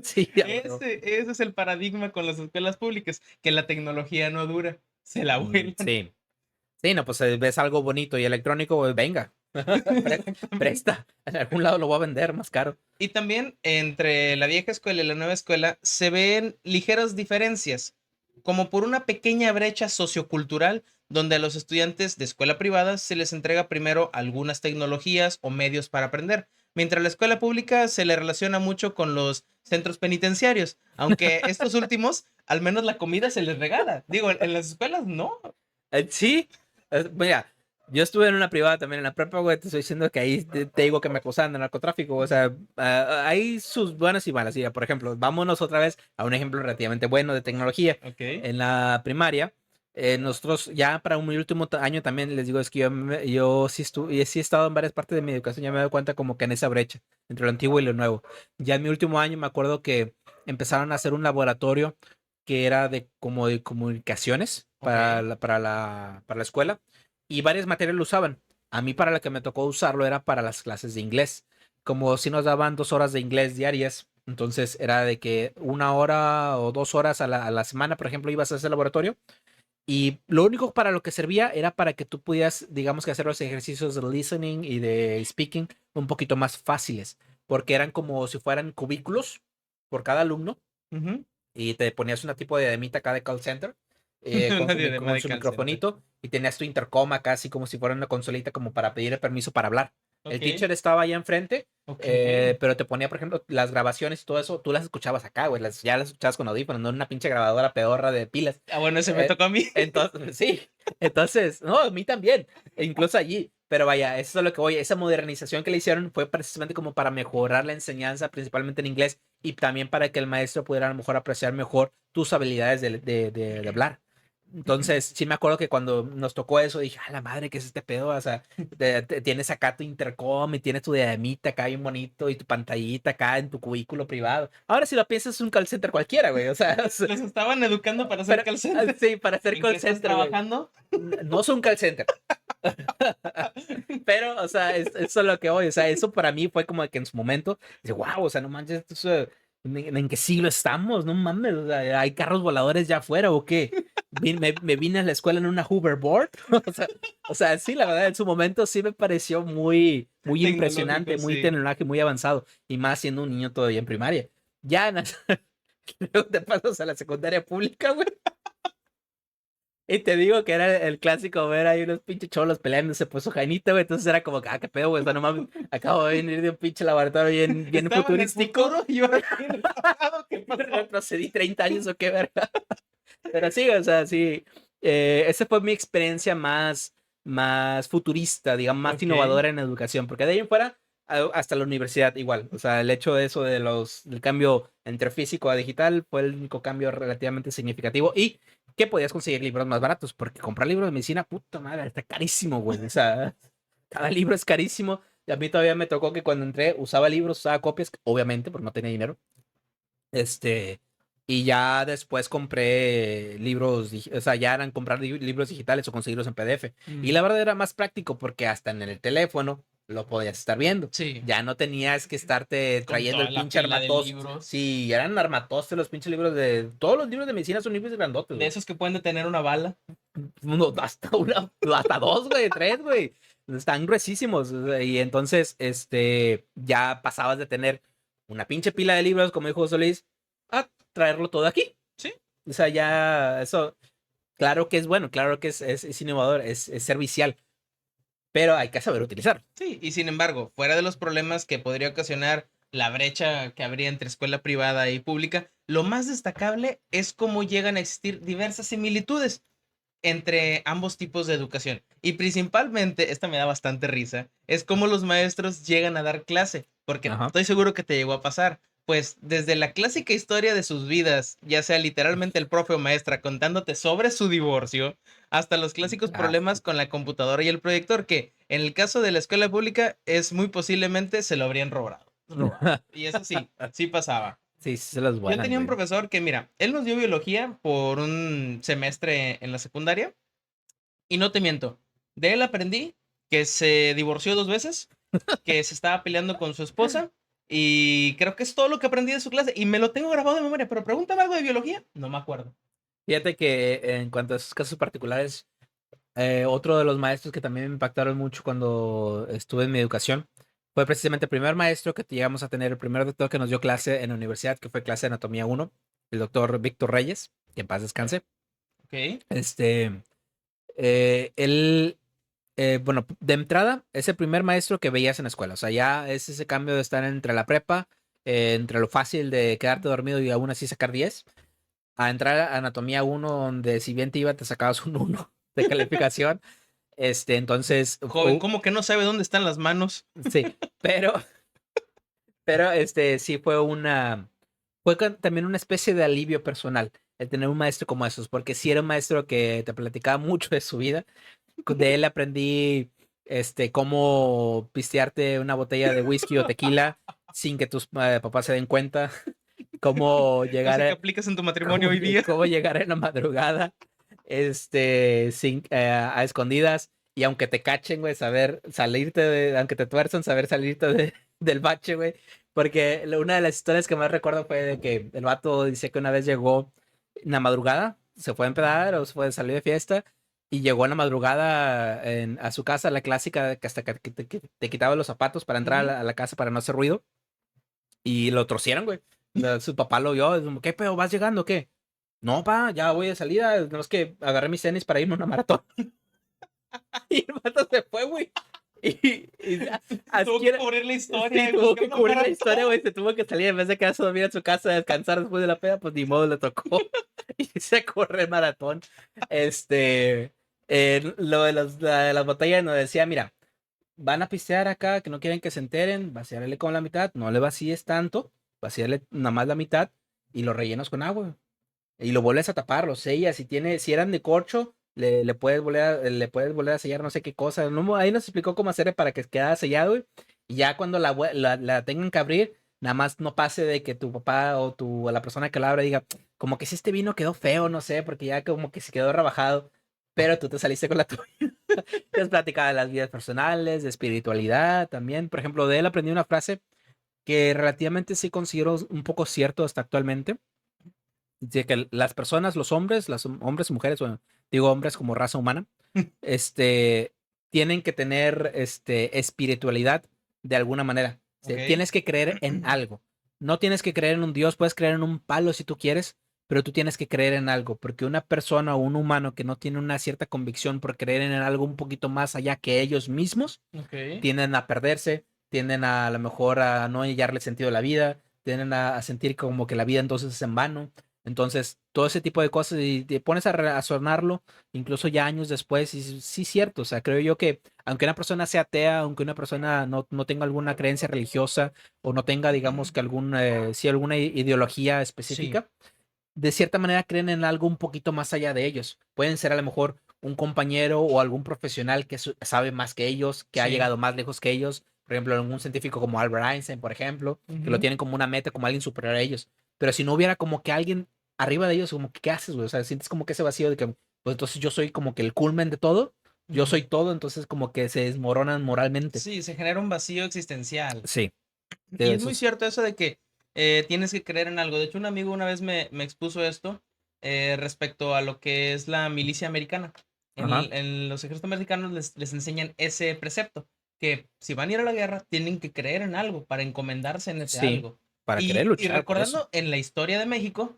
Sí, ya, huevo. Ese es el paradigma con las escuelas públicas, que la tecnología no dura, se la vuelan. Sí. Sí, no, pues ves algo bonito y electrónico, pues, venga. Exactamente. Presta. En algún lado lo voy a vender más caro. Y también entre la vieja escuela y la nueva escuela se ven ligeras diferencias, como por una pequeña brecha sociocultural donde a los estudiantes de escuela privada se les entrega primero algunas tecnologías o medios para aprender, mientras la escuela pública se le relaciona mucho con los centros penitenciarios, aunque estos últimos, al menos la comida se les regala. Digo, en las escuelas no. Sí, mira, yo estuve en una privada también en la prepa, güey. Te estoy diciendo que ahí te digo que me acusaban de narcotráfico. O sea, hay sus buenas y malas. Por ejemplo, vámonos otra vez a un ejemplo relativamente bueno de tecnología. Ok, En la primaria, nosotros ya para mi último año también les digo, es que yo sí, sí he estado en varias partes de mi educación, ya me doy cuenta como que en esa brecha entre lo antiguo y lo nuevo. Ya en mi último año me acuerdo que empezaron a hacer un laboratorio que era de como de comunicaciones ok. para la escuela y varias materias lo usaban. A mí para la que me tocó usarlo era para las clases de inglés. Como si nos daban 2 horas de inglés diarias, entonces era de que 1 hora o 2 horas a la semana, por ejemplo, ibas a ese laboratorio y lo único para lo que servía era para que tú pudieras, digamos que hacer los ejercicios de listening y de speaking un poquito más fáciles, porque eran como si fueran cubículos por cada alumno Ujú. y te ponías una tipo de diademita acá de call center Una diadema con de su call center. microfonito y tenías tu intercom acá así como si fuera una consolita como para pedir el permiso para hablar. El Ok, teacher estaba allá enfrente, ok. pero te ponía, por ejemplo, las grabaciones y todo eso, tú las escuchabas acá, güey, ya las escuchabas con audífonos, no en una pinche grabadora pedorra de pilas. Ah, bueno, ese me Eh, tocó a mí. entonces, sí, entonces, no, a mí también, e incluso allí, pero vaya, eso es lo que voy, esa modernización que le hicieron fue precisamente como para mejorar la enseñanza, principalmente en inglés, y también para que el maestro pudiera a lo mejor apreciar mejor tus habilidades de hablar. Entonces, sí me acuerdo que cuando nos tocó eso, dije, a la madre, ¿qué es este pedo? O sea, tienes acá tu intercom y tienes tu diademita acá bien bonito y tu pantallita acá en tu cubículo privado. Ahora, si lo piensas, es un call center cualquiera, güey. O sea, Los estaban educando para hacer pero, call center. sí, para hacer ¿En qué call estás center, güey. trabajando? No es un call center. Pero, o sea, eso es lo que voy. O sea, eso para mí fue como que en su momento, dice, wow, o sea, no manches, ¿en qué siglo estamos? No mames, o sea, ¿hay carros voladores ya afuera o qué? Me vine a la escuela en una hoverboard. O sea, sí, la verdad, en su momento sí me pareció muy, muy Tecnológico, impresionante, muy sí. tecnológico, muy avanzado. Y más siendo un niño todavía en primaria. Ya, luego te pasas a la secundaria pública, güey. Y te digo que era el clásico ver ahí unos pinches cholos peleándose por su jainita, güey. Entonces era como que, qué pedo, güey. O sea, no mames, acabo de venir de un pinche laboratorio bien Estaba en el futurístico. futuro y ahora estoy en el pasado. ¿Qué pasó? Retrocedí 30 años o qué verga. Pero sí, o sea, sí. Esa fue mi experiencia más futurista, digamos, más Ok. innovadora en educación. Porque de ahí en fuera, hasta la universidad igual. O sea, el hecho de eso del cambio entre físico a digital fue el único cambio relativamente significativo. Y que podías conseguir libros más baratos. Porque comprar libros de medicina, puta madre, está carísimo, güey. O sea, cada libro es carísimo. Y a mí todavía me tocó que cuando entré usaba libros, usaba copias, obviamente, porque no tenía dinero. Este, Y ya después compré libros, o sea, ya eran comprar libros digitales o conseguirlos en PDF. Y la verdad era más práctico porque hasta en el teléfono lo podías estar viendo. Sí, Ya no tenías que estarte con trayendo toda el la pinche pila de armatoste. libros. Sí, eran armatoste los pinches libros de... Todos los libros de medicina son libros grandotes, De güey. esos que pueden detener una bala. Hasta dos, güey, tres, güey. Están gruesísimos. O sea, y entonces, ya pasabas de tener una pinche pila de libros, como dijo Solís, a traerlo todo aquí. Sí. O sea, ya eso, claro que es bueno, claro que es innovador, es servicial, pero hay que saber utilizarlo. Sí, y sin embargo, fuera de los problemas que podría ocasionar la brecha que habría entre escuela privada y pública, lo más destacable es cómo llegan a existir diversas similitudes entre ambos tipos de educación. Y principalmente, esta me da bastante risa, es cómo los maestros llegan a dar clase, porque Ajá. estoy seguro que te llegó a pasar. Pues desde la clásica historia de sus vidas, ya sea literalmente el profe o maestra contándote sobre su divorcio, hasta los clásicos Ah, problemas con la computadora y el proyector, que en el caso de la escuela pública es muy posiblemente se lo habrían robado. Y eso sí, sí pasaba. sí, sí se las Yo buenas, tenía un güey. profesor que, mira, él nos dio biología por un semestre en la secundaria y no te miento, de él aprendí que se divorció 2 veces, que se estaba peleando con su esposa y creo que es todo lo que aprendí de su clase y me lo tengo grabado de memoria, pero pregúntame algo de biología, no me acuerdo. Fíjate que en cuanto a esos casos particulares, otro de los maestros que también me impactaron mucho cuando estuve en mi educación fue precisamente el primer maestro que llegamos a tener, el primer doctor que nos dio clase en la universidad, que fue clase de anatomía uno, el doctor Víctor Reyes, que en paz descanse. Ok. Este, él, bueno, de entrada, es el primer maestro que veías en la escuela. O sea, ya es ese cambio de estar entre la prepa, entre lo fácil de quedarte dormido y aún así sacar 10, a entrar a anatomía uno donde si bien te iba, te sacabas un uno de calificación. Entonces, Joven, ¿cómo que no sabe dónde están las manos? sí, pero, pero sí fue también una especie de alivio personal el tener un maestro como esos, porque si era un maestro que te platicaba mucho de su vida. De él aprendí cómo pistearte una botella de whisky o tequila sin que tus papás se den cuenta, cómo llegar Cosa que a, aplicas en tu matrimonio hoy día. cómo llegar en la madrugada, a escondidas, y aunque te cachen, güey, saber salirte aunque te tuerzan, saber salirte del bache, güey. Porque una de las historias que más recuerdo fue de que el vato dice que una vez llegó en la madrugada, se fue a empedar o se fue a salir de fiesta, y llegó en la madrugada a su casa, la clásica, que hasta que te quitaba los zapatos para entrar a Ujú. la casa para no hacer ruido, y lo torcieron, güey. Su papá lo vio, es como, ¿qué pedo? ¿Vas llegando o qué? No, pa, ya voy de salida. No es que agarré mis tenis para irme a una maratón. Y el vato se fue, güey. Así Tuvo que era. cubrir la Sí, historia y tuvo buscar que una cubrir la historia, maratón. güey. Se tuvo que salir en vez de quedarse a dormir en su casa a descansar después de la peda, pues ni modo le tocó. Y se corre el maratón. Lo de las botellas nos decía, mira, van a pistear acá, que no quieren que se enteren, vaciarle con la mitad, no le vacíes tanto, vaciarle nada más la mitad y lo rellenas con agua. Y lo vuelves a tapar, lo sellas. Si eran de corcho, le puedes volver a sellar no sé qué cosa. No, ahí nos explicó cómo hacer para que quedara sellado, güey. Y ya cuando la tengan que abrir, nada más no pase de que tu papá o la persona que la abra diga, como que si este vino quedó feo, no sé, porque ya como que se quedó rebajado. Pero tú te saliste con la tuya. Les platicaba de las vidas personales, de espiritualidad también. Por ejemplo, de él aprendí una frase que relativamente sí considero un poco cierto hasta actualmente. Dice que las personas, los hombres, hombres y mujeres, bueno, digo hombres como raza humana, este, tienen que tener espiritualidad de alguna manera. Ok. Tienes que creer en algo. No tienes que creer en un Dios, puedes creer en un palo si tú quieres, pero tú tienes que creer en algo, porque una persona o un humano que no tiene una cierta convicción por creer en algo un poquito más allá que ellos mismos, Ok. tienden a perderse, tienden a lo mejor a no hallarle sentido a la vida, tienden a sentir como que la vida entonces es en vano. Entonces, todo ese tipo de cosas, y te pones a razonarlo, incluso ya años después, y sí, cierto, o sea, creo yo que aunque una persona sea atea, aunque una persona no tenga alguna creencia religiosa, o no tenga, digamos, que sí, alguna ideología Sí. específica, de cierta manera creen en algo un poquito más allá de ellos. Pueden ser a lo mejor un compañero o algún profesional que sabe más que ellos, que ha Sí. llegado más lejos que ellos. Por ejemplo, algún científico como Albert Einstein, por ejemplo, que lo Ujú. tienen como una meta, como alguien superior a ellos. Pero si no hubiera como que alguien arriba de ellos, como que, ¿qué haces, güey? O sea, sientes como que ese vacío de que, pues entonces yo soy como que el culmen de todo, yo Ujú. soy todo, entonces como que se desmoronan moralmente. Sí, se genera un vacío existencial. Sí, Y de es muy esos. cierto eso de que tienes que creer en algo. De hecho, un amigo una vez me expuso esto respecto a lo que es la milicia americana. Ajá. En los ejércitos americanos les enseñan ese precepto, que si van a ir a la guerra, tienen que creer en algo para encomendarse en ese Sí, algo. para querer Y luchar por eso. recordando en la historia de México,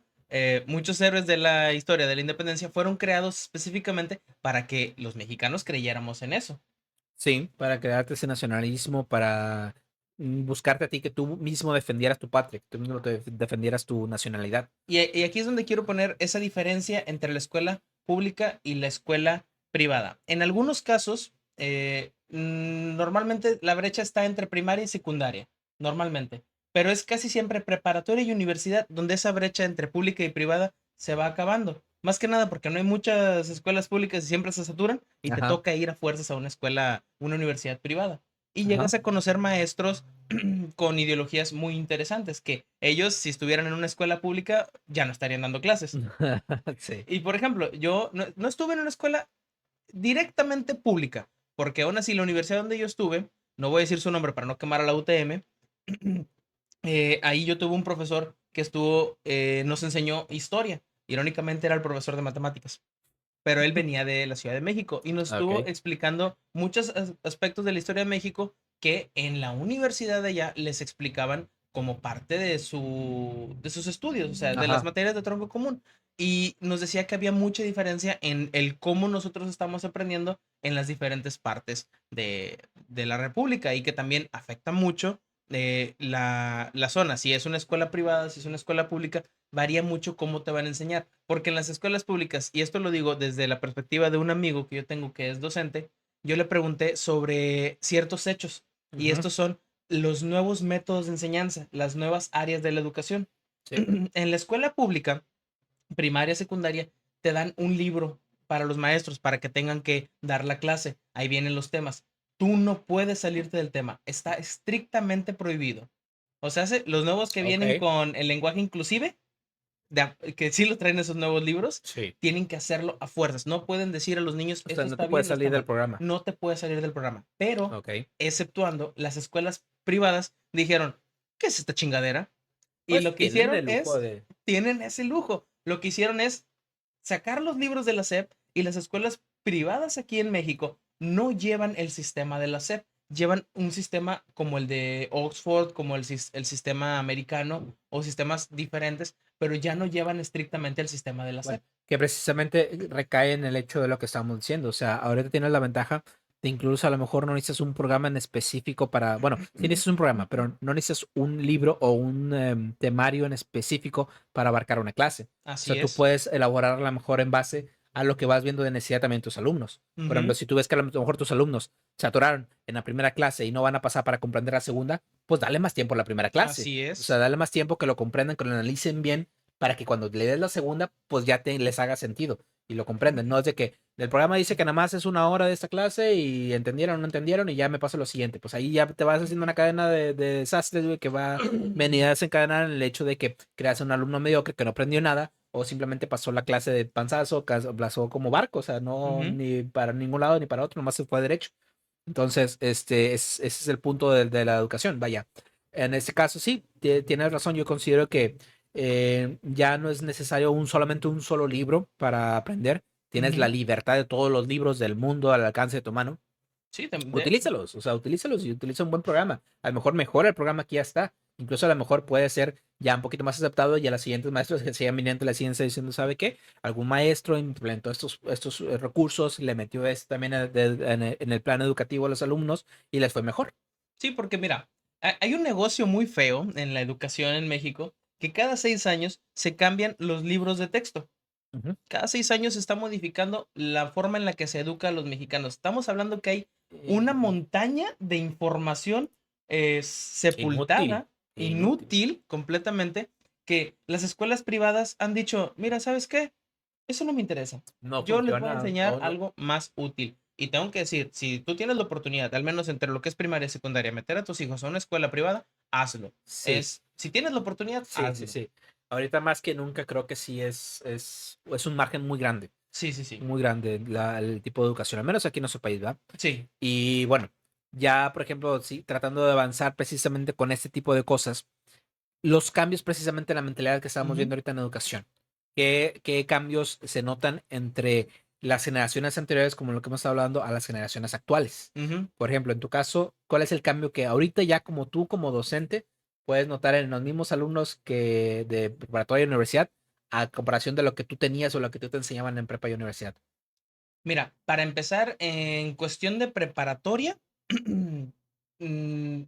muchos héroes de la historia de la independencia fueron creados específicamente para que los mexicanos creyéramos en eso. Sí, para crearte ese nacionalismo, para buscarte a ti que tú mismo defendieras tu patria, que tú mismo defendieras tu nacionalidad. Y aquí es donde quiero poner esa diferencia entre la escuela pública y la escuela privada. En algunos casos, normalmente la brecha está entre primaria y secundaria, normalmente, pero es casi siempre preparatoria y universidad donde esa brecha entre pública y privada se va acabando. Más que nada porque no hay muchas escuelas públicas y siempre se saturan y te Ajá, toca ir a fuerzas a una escuela, una universidad privada. Y ajá. llegas a conocer maestros con ideologías muy interesantes, que ellos, si estuvieran en una escuela pública, ya no estarían dando clases. Sí. Y por ejemplo, yo no estuve en una escuela directamente pública, porque aún así la universidad donde yo estuve, no voy a decir su nombre para no quemar a la UTM, ahí yo tuve un profesor que nos enseñó historia. Irónicamente era el profesor de matemáticas, pero él venía de la Ciudad de México y nos estuvo Ok. explicando muchos aspectos de la historia de México que en la universidad de allá les explicaban como parte de sus estudios, o sea, de las Ajá. materias de tronco común. Y nos decía que había mucha diferencia en el cómo nosotros estamos aprendiendo en las diferentes partes de la República y que también afecta mucho la zona, si es una escuela privada, si es una escuela pública, varía mucho cómo te van a enseñar, porque en las escuelas públicas, y esto lo digo desde la perspectiva de un amigo que yo tengo que es docente, yo le pregunté sobre ciertos hechos, y Ujú. estos son los nuevos métodos de enseñanza, las nuevas áreas de la educación. Sí. En la escuela pública, primaria, secundaria, te dan un libro para los maestros para que tengan que dar la clase. Ahí vienen los temas. Tú no puedes salirte del tema. Está estrictamente prohibido. O sea, los nuevos que vienen Ok. con el lenguaje inclusive, que sí lo traen esos nuevos libros, Sí. tienen que hacerlo a fuerzas. No pueden decir a los niños, O sea, esto no está te puedes bien o está salir del mal. programa. No te puedes salir del programa. Pero, Ok. exceptuando las escuelas privadas, dijeron, ¿qué es esta chingadera? Y Pues lo que tienen hicieron el lujo es, de. tienen ese lujo. Lo que hicieron es sacar los libros de la SEP y las escuelas privadas aquí en México no llevan el sistema de la SEP, llevan un sistema como el de Oxford, como el sistema americano o sistemas diferentes, pero ya no llevan estrictamente el sistema de la Bueno, SEP. que precisamente recae en el hecho de lo que estamos diciendo. O sea, ahorita tienes la ventaja de incluso a lo mejor no necesitas un programa en específico para, bueno, sí necesitas un programa, pero no necesitas un libro o un temario en específico para abarcar una clase. O sea, Así tú es. puedes elaborar a lo mejor en base a lo que vas viendo de necesidad también de tus alumnos. Por ejemplo, Ujú. si tú ves que a lo mejor tus alumnos se atoraron en la primera clase y no van a pasar para comprender la segunda, pues dale más tiempo a la primera clase. Así O sea, es. dale más tiempo que lo comprendan, que lo analicen bien para que cuando le des la segunda, pues ya les haga sentido y lo comprenden. No es de que el programa dice que nada más es una hora de esta clase y entendieron o no entendieron y ya me paso lo siguiente. Pues ahí ya te vas haciendo una cadena de desastres, güey, que va a venir a desencadenar en el hecho de que creas un alumno mediocre que no aprendió nada o simplemente pasó la clase de panzazo, pasó como barco, o sea, no Ujú. ni para ningún lado ni para otro, nomás se fue derecho. Entonces, ese es el punto de la educación, vaya. En este caso, sí, tienes razón. Yo considero que ya no es necesario solamente un solo libro para aprender. Tienes la Ujú. libertad de todos los libros del mundo al alcance de tu mano. Sí, Utilízalos, o sea, utilízalos y utiliza un buen programa. A lo mejor mejora el programa que ya está. Incluso a lo mejor puede ser ya un poquito más aceptado y a los siguientes maestros que sigan viniendo la ciencia diciendo, ¿sabe qué? Algún maestro implementó estos recursos, le metió esto también en el plan educativo a los alumnos y les fue mejor. Sí, porque mira, hay un negocio muy feo en la educación en México que cada 6 años se cambian los libros de texto. Ujú. Cada 6 años se está modificando la forma en la que se educa a los mexicanos. Estamos hablando que hay una montaña de información Inútil, sepultada, inútil. inútil completamente, que las escuelas privadas han dicho, mira, ¿sabes qué? Eso no me interesa. No Yo les voy a funciona, enseñar no, no. algo más útil. Y tengo que decir, si tú tienes la oportunidad, al menos entre lo que es primaria y secundaria, meter a tus hijos a una escuela privada, hazlo. Sí, Si tienes la oportunidad, sí, sí, hazlo. sí. ahorita más que nunca creo que sí es un margen Sí, sí, sí. muy grande el tipo de educación, al menos aquí en nuestro país, ¿verdad? Sí. Y bueno, ya por ejemplo, sí, tratando de avanzar precisamente con este tipo de cosas, los cambios precisamente en la mentalidad que estamos Ujú, viendo ahorita en educación. ¿Qué cambios se notan entre las generaciones anteriores, como lo que hemos estado hablando, a las generaciones actuales? ujú. Por ejemplo, en tu caso, ¿cuál es el cambio que ahorita ya como tú, como docente, puedes notar en los mismos alumnos que de preparatoria y universidad, a comparación de lo que tú tenías o lo que tú te enseñaban en prepa y universidad? Mira, para empezar, en cuestión de preparatoria, mm,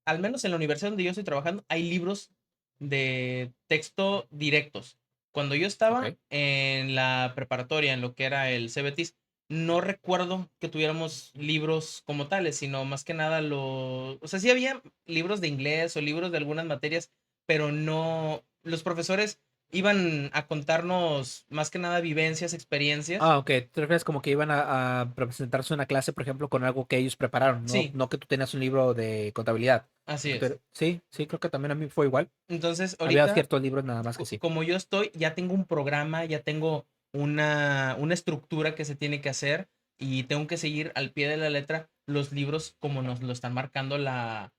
al menos en la universidad donde yo estoy trabajando, hay libros de texto directos. Cuando yo estaba Ok. en la preparatoria, en lo que era el CBTIS, no recuerdo que tuviéramos libros como tales, sino más que nada o sea, sí había libros de inglés o libros de algunas materias, pero no, los profesores iban a contarnos más que nada vivencias, experiencias. Ah, ok. ¿Te refieres como que iban a presentarse una clase, por ejemplo, con algo que ellos prepararon? No, Sí, no que tú tenías un libro de contabilidad. así es. Sí, sí, creo que también a mí fue igual. Entonces, Había ahorita, ciertos libros nada más que sí. como yo estoy, ya tengo un programa, ya tengo una estructura que se tiene que hacer y tengo que seguir al pie de la letra los libros como nos lo están marcando la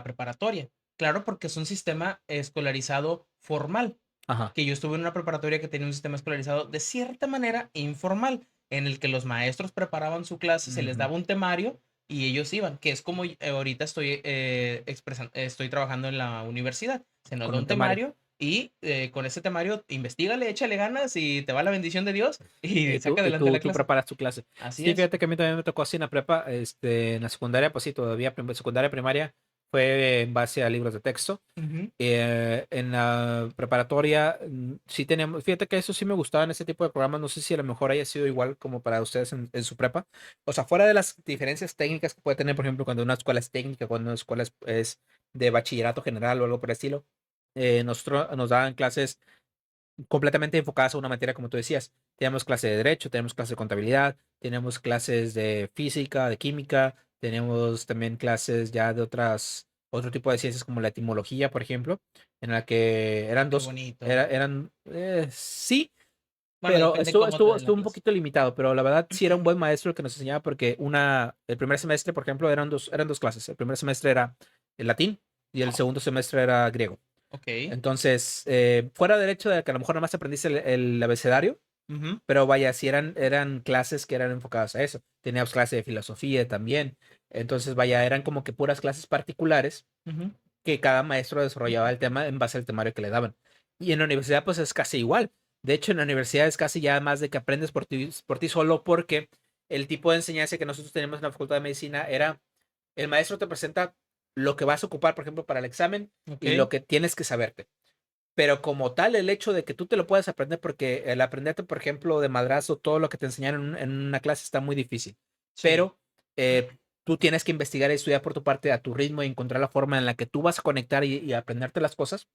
preparatoria. Claro, porque es un sistema escolarizado formal, Ajá. que yo estuve en una preparatoria que tenía un sistema escolarizado de cierta manera informal, en el que los maestros preparaban su clase, se les Ujú. daba un temario y ellos iban, que es como ahorita estoy trabajando en la universidad. Se nos Con da un un temario. temario y con ese temario investigale, échale ganas y te va la bendición de Dios y Y tú, saca y adelante tú, la tú clase. preparas tu clase. Así Sí, es. fíjate que a mí también me tocó así en la prepa, en la secundaria, pues sí, todavía, secundaria, primaria, fue en base a libros de texto. Ujú. En la preparatoria, sí teníamos, fíjate que eso sí me gustaba en ese tipo de programas, no sé si a lo mejor haya sido igual como para ustedes en su prepa. O sea, fuera de las diferencias técnicas que puede tener, por ejemplo, cuando una escuela es técnica, cuando una escuela es de bachillerato general o algo por el estilo, nosotros nos daban clases completamente enfocadas a una materia, como tú decías. Tenemos clase de derecho, tenemos clase de contabilidad, tenemos clases de física, de química, tenemos también clases ya de otro tipo de ciencias como la etimología, por ejemplo, en la que eran Qué dos, bonito. sí, Bueno, pero depende cómo te den la estuvo un clase. poquito limitado, pero la verdad sí era un buen maestro el que nos enseñaba porque el primer semestre, por ejemplo, eran dos clases. El primer semestre era el latín y el segundo semestre era griego. Ok. Entonces, fuera del hecho de que a lo mejor nada más aprendiste el abecedario, Ujú, pero vaya, si eran clases que eran enfocadas a eso. Teníamos clase de filosofía también. Entonces, vaya, eran como que puras clases particulares ujú. que cada maestro desarrollaba el tema en base al temario que le daban. Y en la universidad, pues es casi igual. De hecho, en la universidad es casi ya más de que aprendes por ti solo porque el tipo de enseñanza que nosotros tenemos en la Facultad de Medicina era, el maestro te presenta lo que vas a ocupar, por ejemplo, para el examen y lo Ok. que tienes que saberte. Pero como tal, el hecho de que tú te lo puedas aprender, porque el aprenderte, por ejemplo, de madrazo, todo lo que te enseñaron en una clase está muy difícil. Sí. Pero tú tienes que investigar y estudiar por tu parte a tu ritmo y encontrar la forma en la que tú vas a conectar y aprenderte las cosas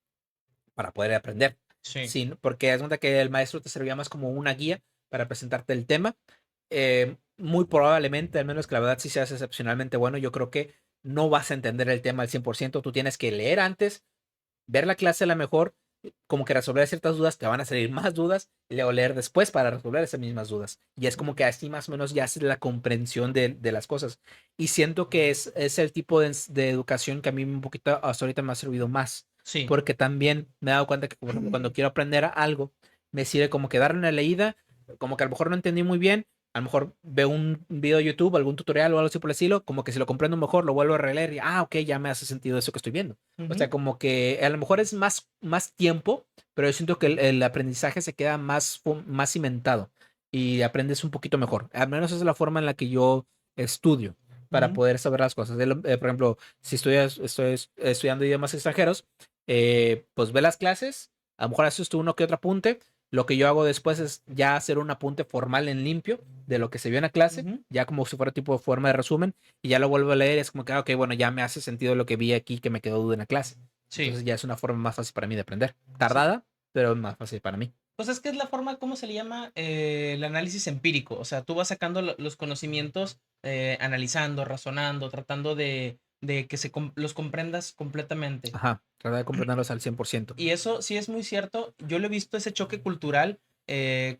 para poder aprender. Sí. Sí, porque es donde que el maestro te servía más como una guía para presentarte el tema. Muy probablemente, al menos que la verdad sí seas excepcionalmente bueno, yo creo que no vas a entender el tema al 100%. Tú tienes que leer antes, ver la clase a la mejor, como que resolver ciertas dudas, te van a salir más dudas, y luego leer después para resolver esas mismas dudas. Y es como que así más o menos ya haces la comprensión de las cosas. Y siento que es el tipo de educación que a mí un poquito hasta ahorita me ha servido más, Sí. porque también me he dado cuenta que por ejemplo, cuando quiero aprender algo, me sirve como que darle una leída, como que a lo mejor no entendí muy bien, a lo mejor veo un video de YouTube, algún tutorial o algo así por el estilo, como que si lo comprendo mejor, lo vuelvo a releer y, ok, ya me hace sentido eso que estoy viendo. O Ujú. sea, como que a lo mejor es más tiempo, pero yo siento que el aprendizaje se queda más cimentado y aprendes un poquito mejor. Al menos esa es la forma en la que yo estudio para Ujú. poder saber las cosas. Por ejemplo, si estoy estudiando idiomas extranjeros, pues ve las clases, a lo mejor haces tú uno que otro apunte. Lo que yo hago después es ya hacer un apunte formal en limpio de lo que se vio en la clase, Ujú. ya como si fuera tipo de forma de resumen, y ya lo vuelvo a leer y es como que, ok, bueno, ya me hace sentido lo que vi aquí que me quedó duda en la clase. Sí. Entonces ya es una forma más fácil para mí de aprender. Sí. Tardada, pero más fácil para mí. Pues es que es la forma, ¿cómo se le llama? El análisis empírico. O sea, tú vas sacando los conocimientos, analizando, razonando, tratando de que los comprendas completamente. Ajá, tratar de comprenderlos al 100%. Y eso sí es muy cierto. Yo lo he visto, ese choque cultural. eh,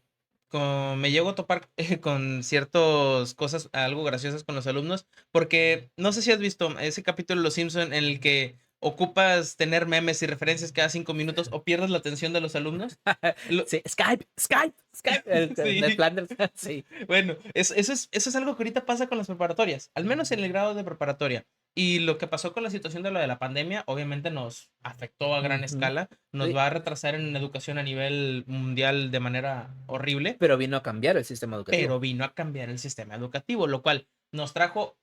Me llego a topar con ciertas cosas algo graciosas con los alumnos, porque no sé si has visto ese capítulo de Los Simpson en el que ocupas tener memes y referencias cada 5 minutos o pierdes la atención de los alumnos. Lo- Sí, Skype, Skype, Skype. Ned sí. Flanders, sí. Bueno, eso es algo que ahorita pasa con las preparatorias, al menos en el grado de preparatoria. Y lo que pasó con la situación de lo de la pandemia, obviamente nos afectó a gran Ujú. escala, nos Sí, va a retrasar en educación a nivel mundial de manera horrible, pero vino a cambiar el sistema educativo. pero vino a cambiar el sistema educativo, lo cual nos trajo,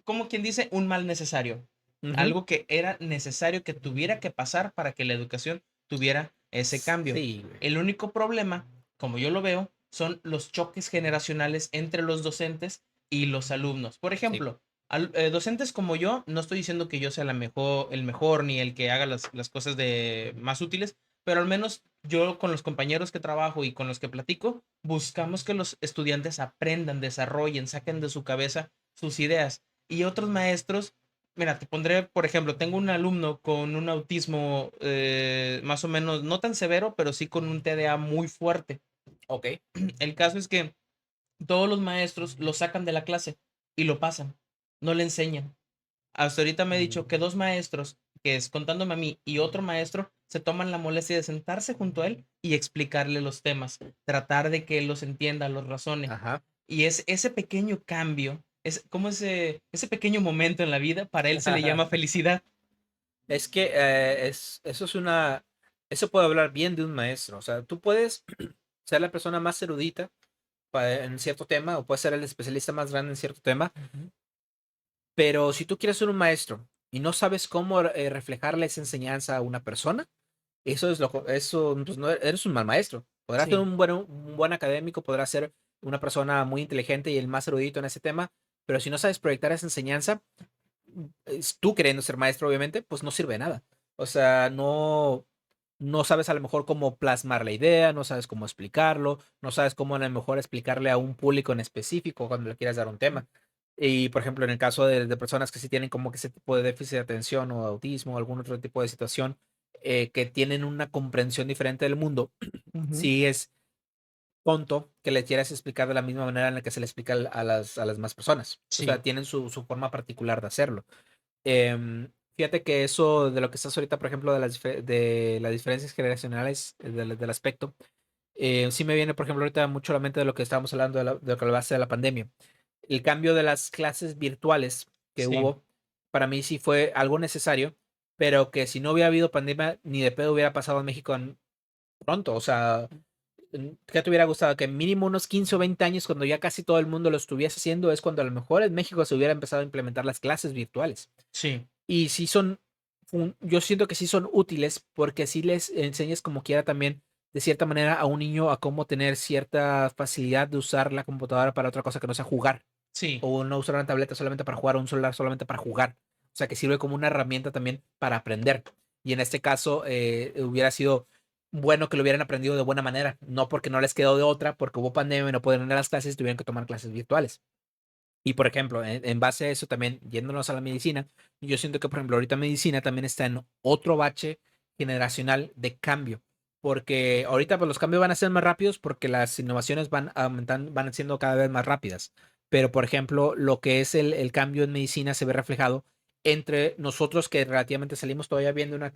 como quien dice, un mal necesario. Ujú. Algo que era necesario que tuviera que pasar para que la educación tuviera ese cambio. Sí, güey. El único problema, como yo lo veo, son los choques generacionales entre los docentes y los alumnos. Por Sí. ejemplo, docentes como yo, no estoy diciendo que yo sea el mejor ni el que haga las cosas más útiles, pero al menos yo con los compañeros que trabajo y con los que platico, buscamos que los estudiantes aprendan, desarrollen, saquen de su cabeza sus ideas. Y otros maestros, mira, te pondré, por ejemplo, tengo un alumno con un autismo más o menos, no tan severo, pero sí con un TDA muy fuerte. Ok. El caso es que todos los maestros lo sacan de la clase y lo pasan, no le enseñan. Hasta ahorita me he dicho que dos maestros, que es contándome a mí y otro maestro, se toman la molestia de sentarse junto a él y explicarle los temas, tratar de que él los entienda, los razone. Ajá. Y es ese pequeño cambio, es como ese pequeño momento en la vida, para él se le llama felicidad. Es que eso es eso puede hablar bien de un maestro. O sea, tú puedes ser la persona más erudita en cierto tema o puedes ser el especialista más grande en cierto tema, Ujú. pero si tú quieres ser un maestro y no sabes cómo reflejarle esa enseñanza a una persona, eso pues no eres un mal maestro. Podrás ser Sí, un buen académico, podrás ser una persona muy inteligente y el más erudito en ese tema, pero si no sabes proyectar esa enseñanza, tú queriendo ser maestro, obviamente, pues no sirve de nada. O sea, no sabes a lo mejor cómo plasmar la idea, no sabes cómo explicarlo, no sabes cómo a lo mejor explicarle a un público en específico cuando le quieras dar un tema. Y, por ejemplo, en el caso de personas que sí tienen como que ese tipo de déficit de atención o autismo o algún otro tipo de situación, que tienen una comprensión diferente del mundo, ujú, sí es tonto que le quieras explicar de la misma manera en la que se le explica a las demás personas. O sea, sí, tienen su forma particular de hacerlo. Fíjate que eso de lo que estás ahorita, por ejemplo, de las diferencias generacionales del aspecto, sí me viene, por ejemplo, ahorita mucho a la mente de lo que estábamos hablando de lo que va a ser la pandemia. El cambio de las clases virtuales que sí, hubo, para mí sí fue algo necesario, pero que si no hubiera habido pandemia, ni de pedo hubiera pasado en México pronto. O sea, ¿qué te hubiera gustado? Que mínimo unos 15 o 20 años, cuando ya casi todo el mundo lo estuviese haciendo, es cuando a lo mejor en México se hubiera empezado a implementar las clases virtuales. sí, Y sí son, yo siento que sí son útiles porque sí les enseñas como quiera también, de cierta manera, a un niño a cómo tener cierta facilidad de usar la computadora para otra cosa que no sea jugar, sí, o no usar una tableta solamente para jugar, o un celular solamente para jugar. O sea, que sirve como una herramienta también para aprender. Y en este caso, hubiera sido bueno que lo hubieran aprendido de buena manera, no porque no les quedó de otra, porque hubo pandemia y no pueden ir a las clases y tuvieron que tomar clases virtuales. Y por ejemplo, en base a eso también, yéndonos a la medicina, yo siento que, por ejemplo, ahorita medicina también está en otro bache generacional de cambio, porque ahorita pues los cambios van a ser más rápidos porque las innovaciones van aumentando, van siendo cada vez más rápidas. Pero, por ejemplo, lo que es el cambio en medicina se ve reflejado entre nosotros que relativamente salimos todavía viendo una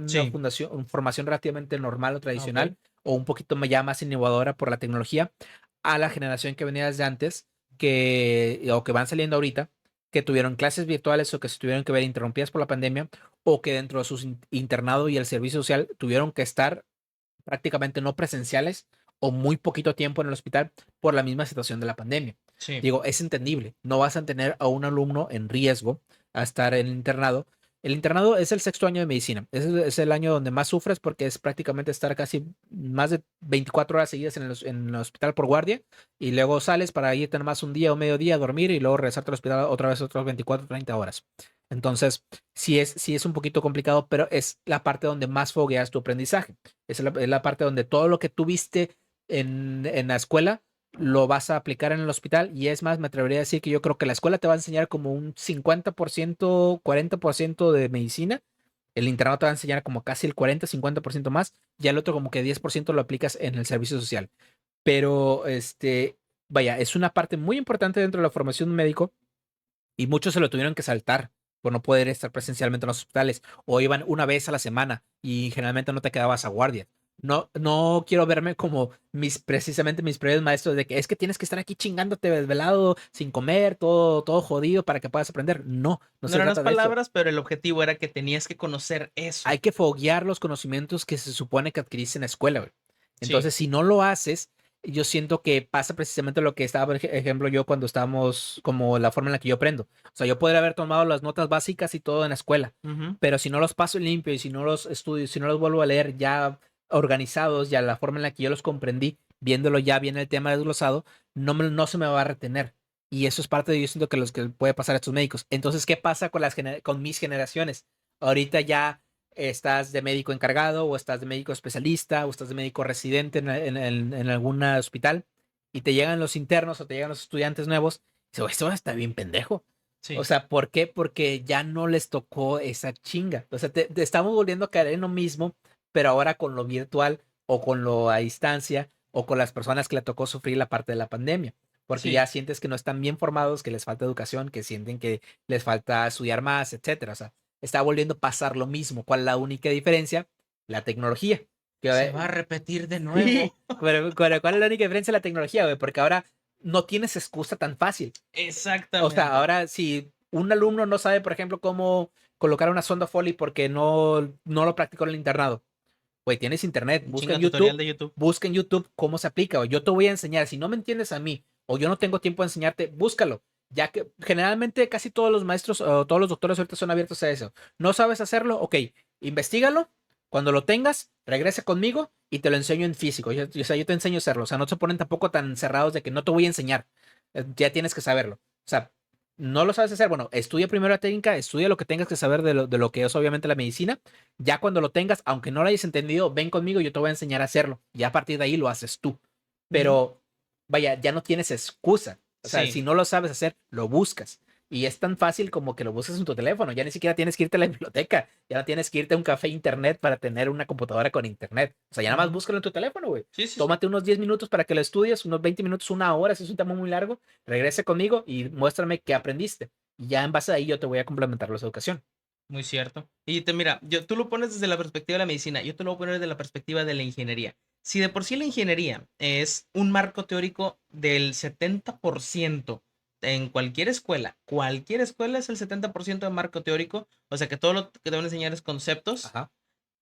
sí, fundación, una formación relativamente normal o ah, ok, tradicional, o un poquito ya más innovadora por la tecnología, a la generación que venía desde antes o que van saliendo ahorita, que tuvieron clases virtuales o que se tuvieron que ver interrumpidas por la pandemia, o que dentro de su internado y el servicio social tuvieron que estar prácticamente no presenciales o muy poquito tiempo en el hospital por la misma situación de la pandemia. sí, Digo, es entendible, no vas a tener a un alumno en riesgo a estar en el internado. El internado es el sexto año de medicina. Es el año donde más sufres porque es prácticamente estar casi más de 24 horas seguidas en el hospital por guardia y luego sales para irte más un día o medio día a dormir y luego regresarte al hospital otra vez otras 24 o 30 horas. Entonces, sí es un poquito complicado, pero es la parte donde más fogueas tu aprendizaje. Es la parte donde todo lo que tuviste en la escuela lo vas a aplicar en el hospital. Y es más, me atrevería a decir que yo creo que la escuela te va a enseñar como un 50%, 40% de medicina. El internado te va a enseñar como casi el 40, 50% más. Ya el otro como que 10% lo aplicas en el servicio social. Pero, vaya, es una parte muy importante dentro de la formación de un médico y muchos se lo tuvieron que saltar por no poder estar presencialmente en los hospitales o iban una vez a la semana y generalmente no te quedabas a guardia. No, no quiero verme como precisamente mis previos maestros de que es que tienes que estar aquí chingándote desvelado, sin comer, todo jodido para que puedas aprender. No, no No se eran las trata de eso. palabras, pero el objetivo era que tenías que conocer Hay eso. que foguear los conocimientos que se supone que adquiriste en la escuela, güey. Sí. Entonces, si no lo haces, yo siento que pasa precisamente lo que estaba, por ejemplo, yo cuando estábamos, como la forma en la que yo aprendo. O sea, yo podría haber tomado las notas básicas y todo en la escuela, Ujú. pero si no los paso limpio y si no los estudio, si no los vuelvo a leer ya organizados, ya la forma en la que yo los comprendí, viéndolo ya bien el tema desglosado, no se me va a retener. Y eso es parte de, yo siento que los que puede pasar a estos médicos. Entonces, ¿qué pasa con con mis generaciones? Ahorita ya estás de médico encargado o estás de médico especialista o estás de médico residente en algún hospital y te llegan los internos o te llegan los estudiantes nuevos y dices, esto está bien pendejo. O Sí. sea, ¿por qué? Porque ya no les tocó esa chinga. O sea, te estamos volviendo a caer en lo mismo, pero ahora con lo virtual o con lo a distancia o con las personas que le tocó sufrir la parte de la pandemia. Porque Sí. ya sientes que no están bien formados, que les falta educación, que sienten que les falta estudiar más, etcétera. O sea, está volviendo a pasar lo mismo. ¿Cuál es la única diferencia? La tecnología. Que, Se va a repetir de sí, nuevo. pero ¿cuál es la única diferencia de la tecnología, güey? Porque ahora no tienes excusa tan fácil. O sea, Exactamente. ahora si un alumno no sabe, por ejemplo, cómo colocar una sonda Foley porque no lo practicó en el internado, güey, tienes internet, Un chinga tutorial de YouTube. busca en YouTube cómo se aplica, o yo te voy a enseñar, si no me entiendes a mí, o yo no tengo tiempo de enseñarte, búscalo, ya que generalmente casi todos los maestros o todos los doctores ahorita son abiertos a eso. ¿No sabes hacerlo? Ok, investigalo, cuando lo tengas, regresa conmigo y te lo enseño en físico. O sea, yo te enseño a hacerlo, o sea, no se ponen tampoco tan cerrados de que no te voy a enseñar, ya tienes que saberlo. O sea, no lo sabes hacer, bueno, estudia primero la técnica, estudia lo que tengas que saber de lo que es obviamente la medicina. Ya cuando lo tengas, aunque no lo hayas entendido, ven conmigo, yo te voy a enseñar a hacerlo. Ya a partir de ahí lo haces tú. Ujú. Pero vaya, ya no tienes excusa. O sea, Sí. si no lo sabes hacer, lo buscas. Y es tan fácil como que lo busques en tu teléfono. Ya ni siquiera tienes que irte a la biblioteca. Ya no tienes que irte a un café internet para tener una computadora con internet. O sea, ya nada más Ujú. búscalo en tu teléfono, güey. Sí, sí, sí. Tómate unos 10 minutos para que lo estudies, unos 20 minutos, una hora, si es un tema muy largo. Regrese conmigo y muéstrame qué aprendiste. Y ya en base a ahí yo te voy a complementar la educación. Muy cierto. Y mira, tú lo pones desde la perspectiva de la medicina, yo te lo voy a poner desde la perspectiva de la ingeniería. Si de por sí la ingeniería es un marco teórico del 70% en cualquier escuela es el 70% de marco teórico, o sea que todo lo que te van a enseñar es conceptos, Ajá.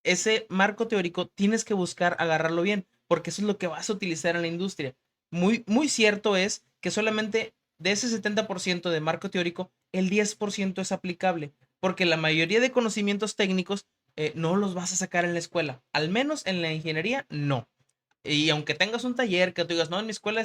ese marco teórico tienes que buscar agarrarlo bien, porque eso es lo que vas a utilizar en la industria. Muy, muy cierto es que solamente de ese 70% de marco teórico, el 10% es aplicable, porque la mayoría de conocimientos técnicos no los vas a sacar en la escuela, al menos en la ingeniería, no. Y aunque tengas un taller que tú digas, no, en mi escuela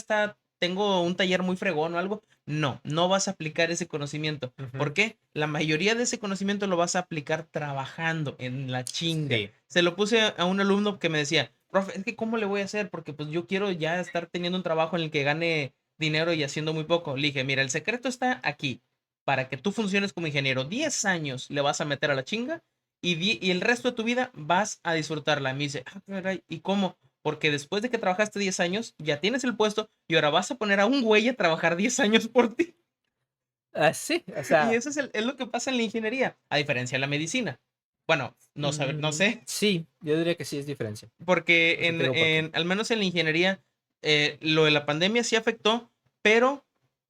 tengo un taller muy fregón o algo, no vas a aplicar ese conocimiento. Ujú. ¿Por qué? La mayoría de ese conocimiento lo vas a aplicar trabajando en la chinga. Sí. Se lo puse a un alumno que me decía, profe, es que ¿cómo le voy a hacer? Porque pues yo quiero ya estar teniendo un trabajo en el que gane dinero y haciendo muy poco. Le dije, mira, el secreto está aquí. Para que tú funciones como ingeniero, 10 años le vas a meter a la chinga y el resto de tu vida vas a disfrutarla. Me dice, ah, caray, ¿y cómo? Porque después de que trabajaste 10 años, ya tienes el puesto y ahora vas a poner a un güey a trabajar 10 años por ti. Ah, sí, o Y sea, eso es lo que pasa en la ingeniería, a diferencia de la medicina. Bueno, no sé, sí, yo diría que sí es diferencia. porque Ahorita te digo por qué. al menos en la ingeniería, lo de la pandemia sí afectó, pero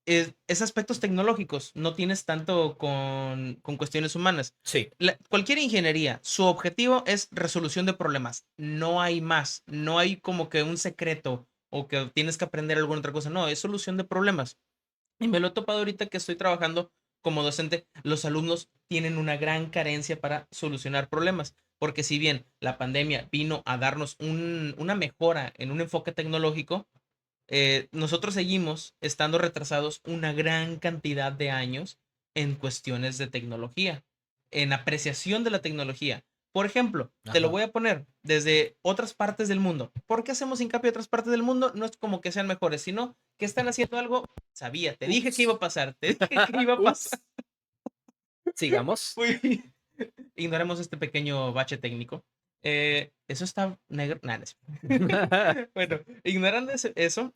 es aspectos tecnológicos, no tienes tanto con cuestiones humanas. Sí, Cualquier ingeniería, su objetivo es resolución de problemas, no hay más, no hay como que un secreto o que tienes que aprender alguna otra cosa, no, es solución de problemas. Y me lo he topado ahorita que estoy trabajando como docente, los alumnos tienen una gran carencia para solucionar problemas, porque si bien la pandemia vino a darnos una mejora en un enfoque tecnológico, nosotros seguimos estando retrasados una gran cantidad de años en cuestiones de tecnología, en apreciación de la tecnología. Por ejemplo, te lo Ajá. voy a poner desde otras partes del mundo. ¿Por qué hacemos hincapié en otras partes del mundo? No es como que sean mejores, sino que están haciendo algo. Sabía, te dije que iba Ups. a pasar, te dije que iba a pasar. Ups. Sigamos. Uy, ignoremos este pequeño bache técnico. Eso está negro. Nah, no es- Bueno, ignorando eso,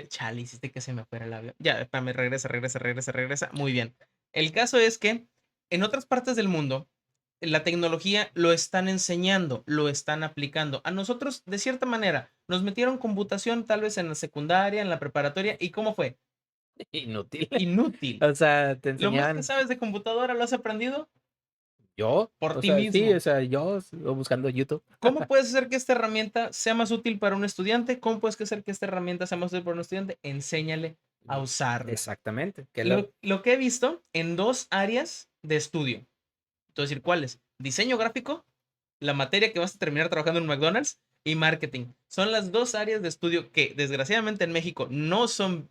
chale, hiciste que se me fuera el avión. Ya, espérame, regresa. Muy bien. El caso es que en otras partes del mundo, la tecnología lo están enseñando, lo están aplicando. A nosotros, de cierta manera, nos metieron computación tal vez en la secundaria, en la preparatoria, ¿y cómo fue? Inútil. Inútil. O sea, te Lo más que enseñan sabes de computadora lo has aprendido yo. por O ti sea, sí, o mismo. sea, yo buscando YouTube. ¿Cómo puedes hacer que esta herramienta sea más útil para un estudiante? ¿Cómo puedes hacer que esta herramienta sea más útil para un estudiante? Enséñale a usarla. Exactamente. Que Lo que he visto en dos áreas de estudio. Te voy a decir cuáles. Diseño gráfico, la materia que vas a terminar trabajando en McDonald's, y marketing. Son las dos áreas de estudio que desgraciadamente en México no son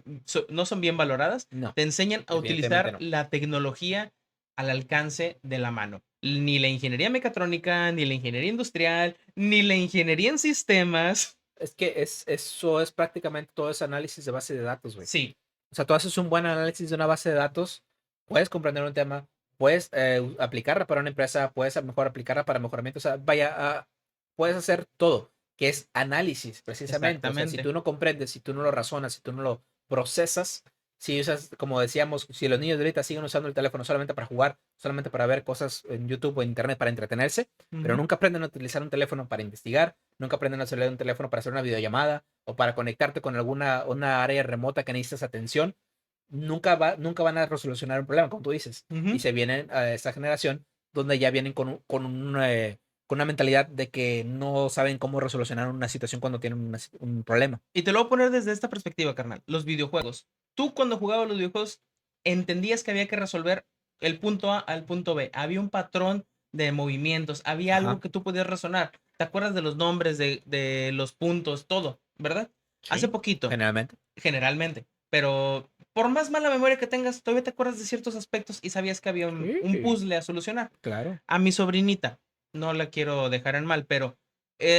bien valoradas. no, Te enseñan a definitivamente utilizar no. la tecnología al alcance de la mano. Ni la ingeniería mecatrónica, ni la ingeniería industrial, ni la ingeniería en sistemas. Es que eso es prácticamente todo ese análisis de base de datos, güey. Sí, O sea, tú haces un buen análisis de una base de datos, puedes comprender un tema, puedes aplicarla para una empresa, puedes a lo mejor aplicarla para mejoramiento, o sea, vaya, puedes hacer todo, que es análisis, precisamente. O sea, si exactamente. tú no comprendes, si tú no lo razonas, si tú no lo procesas, si usas, como decíamos, si los niños de ahorita siguen usando el teléfono solamente para jugar, solamente para ver cosas en YouTube o en Internet para entretenerse, pero Ujú, nunca aprenden a utilizar un teléfono para investigar, nunca aprenden a usar un teléfono para hacer una videollamada o para conectarte con alguna una área remota que necesitas atención, nunca van a resolucionar un problema, como tú dices. Y ujú. se vienen a esta generación donde ya vienen con una mentalidad de que no saben cómo resolucionar una situación cuando tienen un problema. Y te lo voy a poner desde esta perspectiva, carnal. Los videojuegos. Tú cuando jugabas los videojuegos entendías que había que resolver el punto A al punto B. Había un patrón de movimientos, había algo Ajá, que tú podías razonar. ¿Te acuerdas de los nombres, de los puntos, todo, verdad? Hace sí, poquito, generalmente. generalmente. Pero por más mala memoria que tengas, todavía te acuerdas de ciertos aspectos y sabías que había un Sí, puzzle a solucionar. claro. A mi sobrinita, no la quiero dejar en mal, pero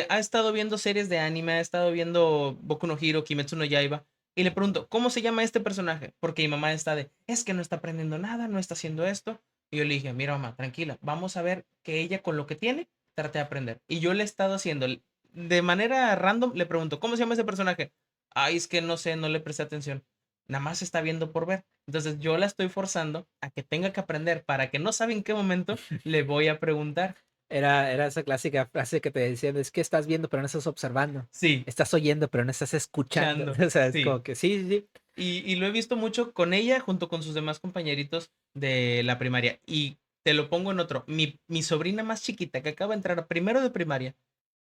ha estado viendo series de anime, ha estado viendo Boku no Hero, Kimetsu no Yaiba, y le pregunto, ¿cómo se llama este personaje? Porque mi mamá está es que no está aprendiendo nada, no está haciendo esto. Y yo le dije, mira mamá, tranquila, vamos a ver que ella con lo que tiene trate de aprender. Y yo le he estado haciendo, de manera random, le pregunto, ¿cómo se llama ese personaje? Ay, es que no sé, no le presté atención. Nada más está viendo por ver. Entonces yo la estoy forzando a que tenga que aprender para que no sabe en qué momento le voy a preguntar. Era esa clásica frase que te decían, es que estás viendo pero no estás observando, Sí, estás oyendo pero no estás escuchando. Chando, O sea, es sí. como que sí, sí, sí. Y lo he visto mucho con ella junto con sus demás compañeritos de la primaria. Y te lo pongo en otro. Mi sobrina más chiquita que acaba de entrar a primero de primaria.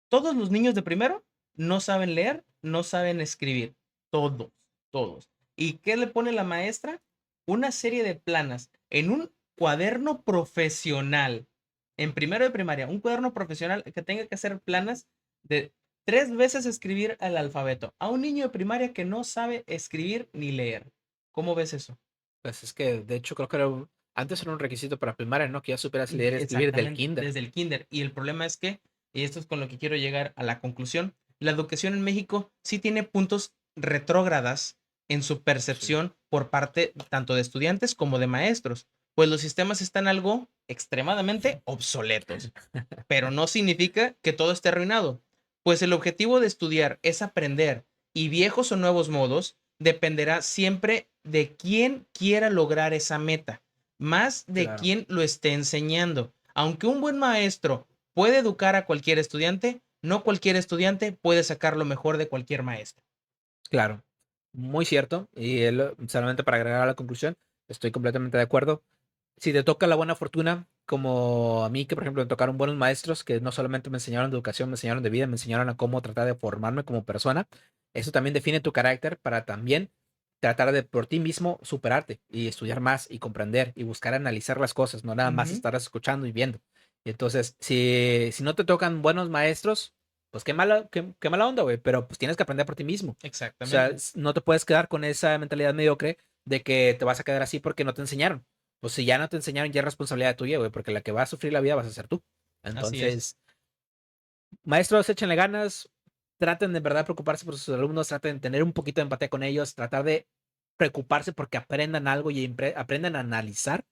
Todos los niños de primero no saben leer, no saben escribir. Todos, todos. ¿Y qué le pone la maestra? Una serie de planas en un cuaderno profesional. En primero de primaria, un cuaderno profesional que tenga que hacer planas de 3 veces escribir el alfabeto. A un niño de primaria que no sabe escribir ni leer. ¿Cómo ves eso? Pues es que de hecho creo que antes era un requisito para primaria, ¿no? Que ya supieras leer y escribir del Exactamente, kinder. desde el kinder. Y el problema es que, y esto es con lo que quiero llegar a la conclusión, la educación en México sí tiene puntos retrógradas en su Sí, percepción por parte tanto de estudiantes como de maestros, pues los sistemas están algo extremadamente obsoletos, pero no significa que todo esté arruinado, pues el objetivo de estudiar es aprender y viejos o nuevos modos dependerá siempre de quién quiera lograr esa meta, más de claro, quién lo esté enseñando. Aunque un buen maestro puede educar a cualquier estudiante, no cualquier estudiante puede sacar lo mejor de cualquier maestro. claro. Muy cierto. Y solamente para agregar a la conclusión, estoy completamente de acuerdo. Si te toca la buena fortuna, como a mí, que por ejemplo me tocaron buenos maestros que no solamente me enseñaron de educación, me enseñaron de vida, me enseñaron a cómo tratar de formarme como persona, eso también define tu carácter para también tratar de por ti mismo superarte y estudiar más y comprender y buscar analizar las cosas, no nada más Ujú. estar escuchando y viendo. Y entonces, si no te tocan buenos maestros, pues qué mala onda, güey, pero pues tienes que aprender por ti mismo. O sea, Exactamente. no te puedes quedar con esa mentalidad mediocre de que te vas a quedar así porque no te enseñaron. Pues si ya no te enseñaron, ya es responsabilidad tuya, güey, porque la que va a sufrir la vida vas a ser tú. Así es. Entonces, maestros, échenle ganas, traten de verdad preocuparse por sus alumnos, traten de tener un poquito de empatía con ellos, tratar de preocuparse porque aprendan algo y aprendan a analizar.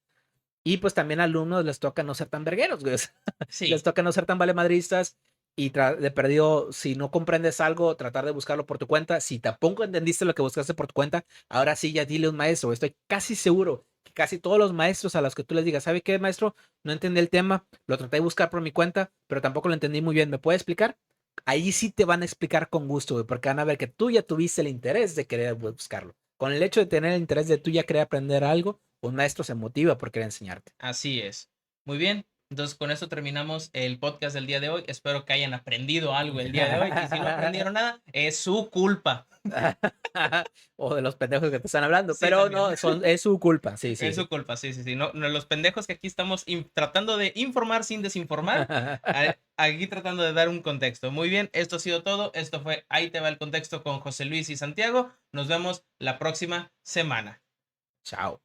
Y pues también a alumnos les toca no ser tan vergueros, güey. Les Sí, toca no ser tan valemadristas y de perdido, si no comprendes algo, tratar de buscarlo por tu cuenta. Si tampoco entendiste lo que buscaste por tu cuenta, ahora sí ya dile a un maestro. Estoy casi seguro que casi todos los maestros a los que tú les digas, ¿sabe qué, maestro? No entendí el tema, lo traté de buscar por mi cuenta, pero tampoco lo entendí muy bien. ¿Me puede explicar? Ahí sí te van a explicar con gusto, güey, porque van a ver que tú ya tuviste el interés de querer buscarlo. Con el hecho de tener el interés de tú ya querer aprender algo, un maestro se motiva por querer enseñarte. así es. Muy bien. Entonces, con eso terminamos el podcast del día de hoy. Espero que hayan aprendido algo el día de hoy. Y si no aprendieron nada, es su culpa. O de los pendejos que te están hablando, Sí, pero también. no, es su culpa, sí, Es sí. su culpa, sí, sí, sí. No, no, los pendejos que aquí estamos tratando de informar sin desinformar, aquí tratando de dar un contexto. Muy bien, esto ha sido todo. Esto fue Ahí te va el contexto con José Luis y Santiago. Nos vemos la próxima semana. Chao.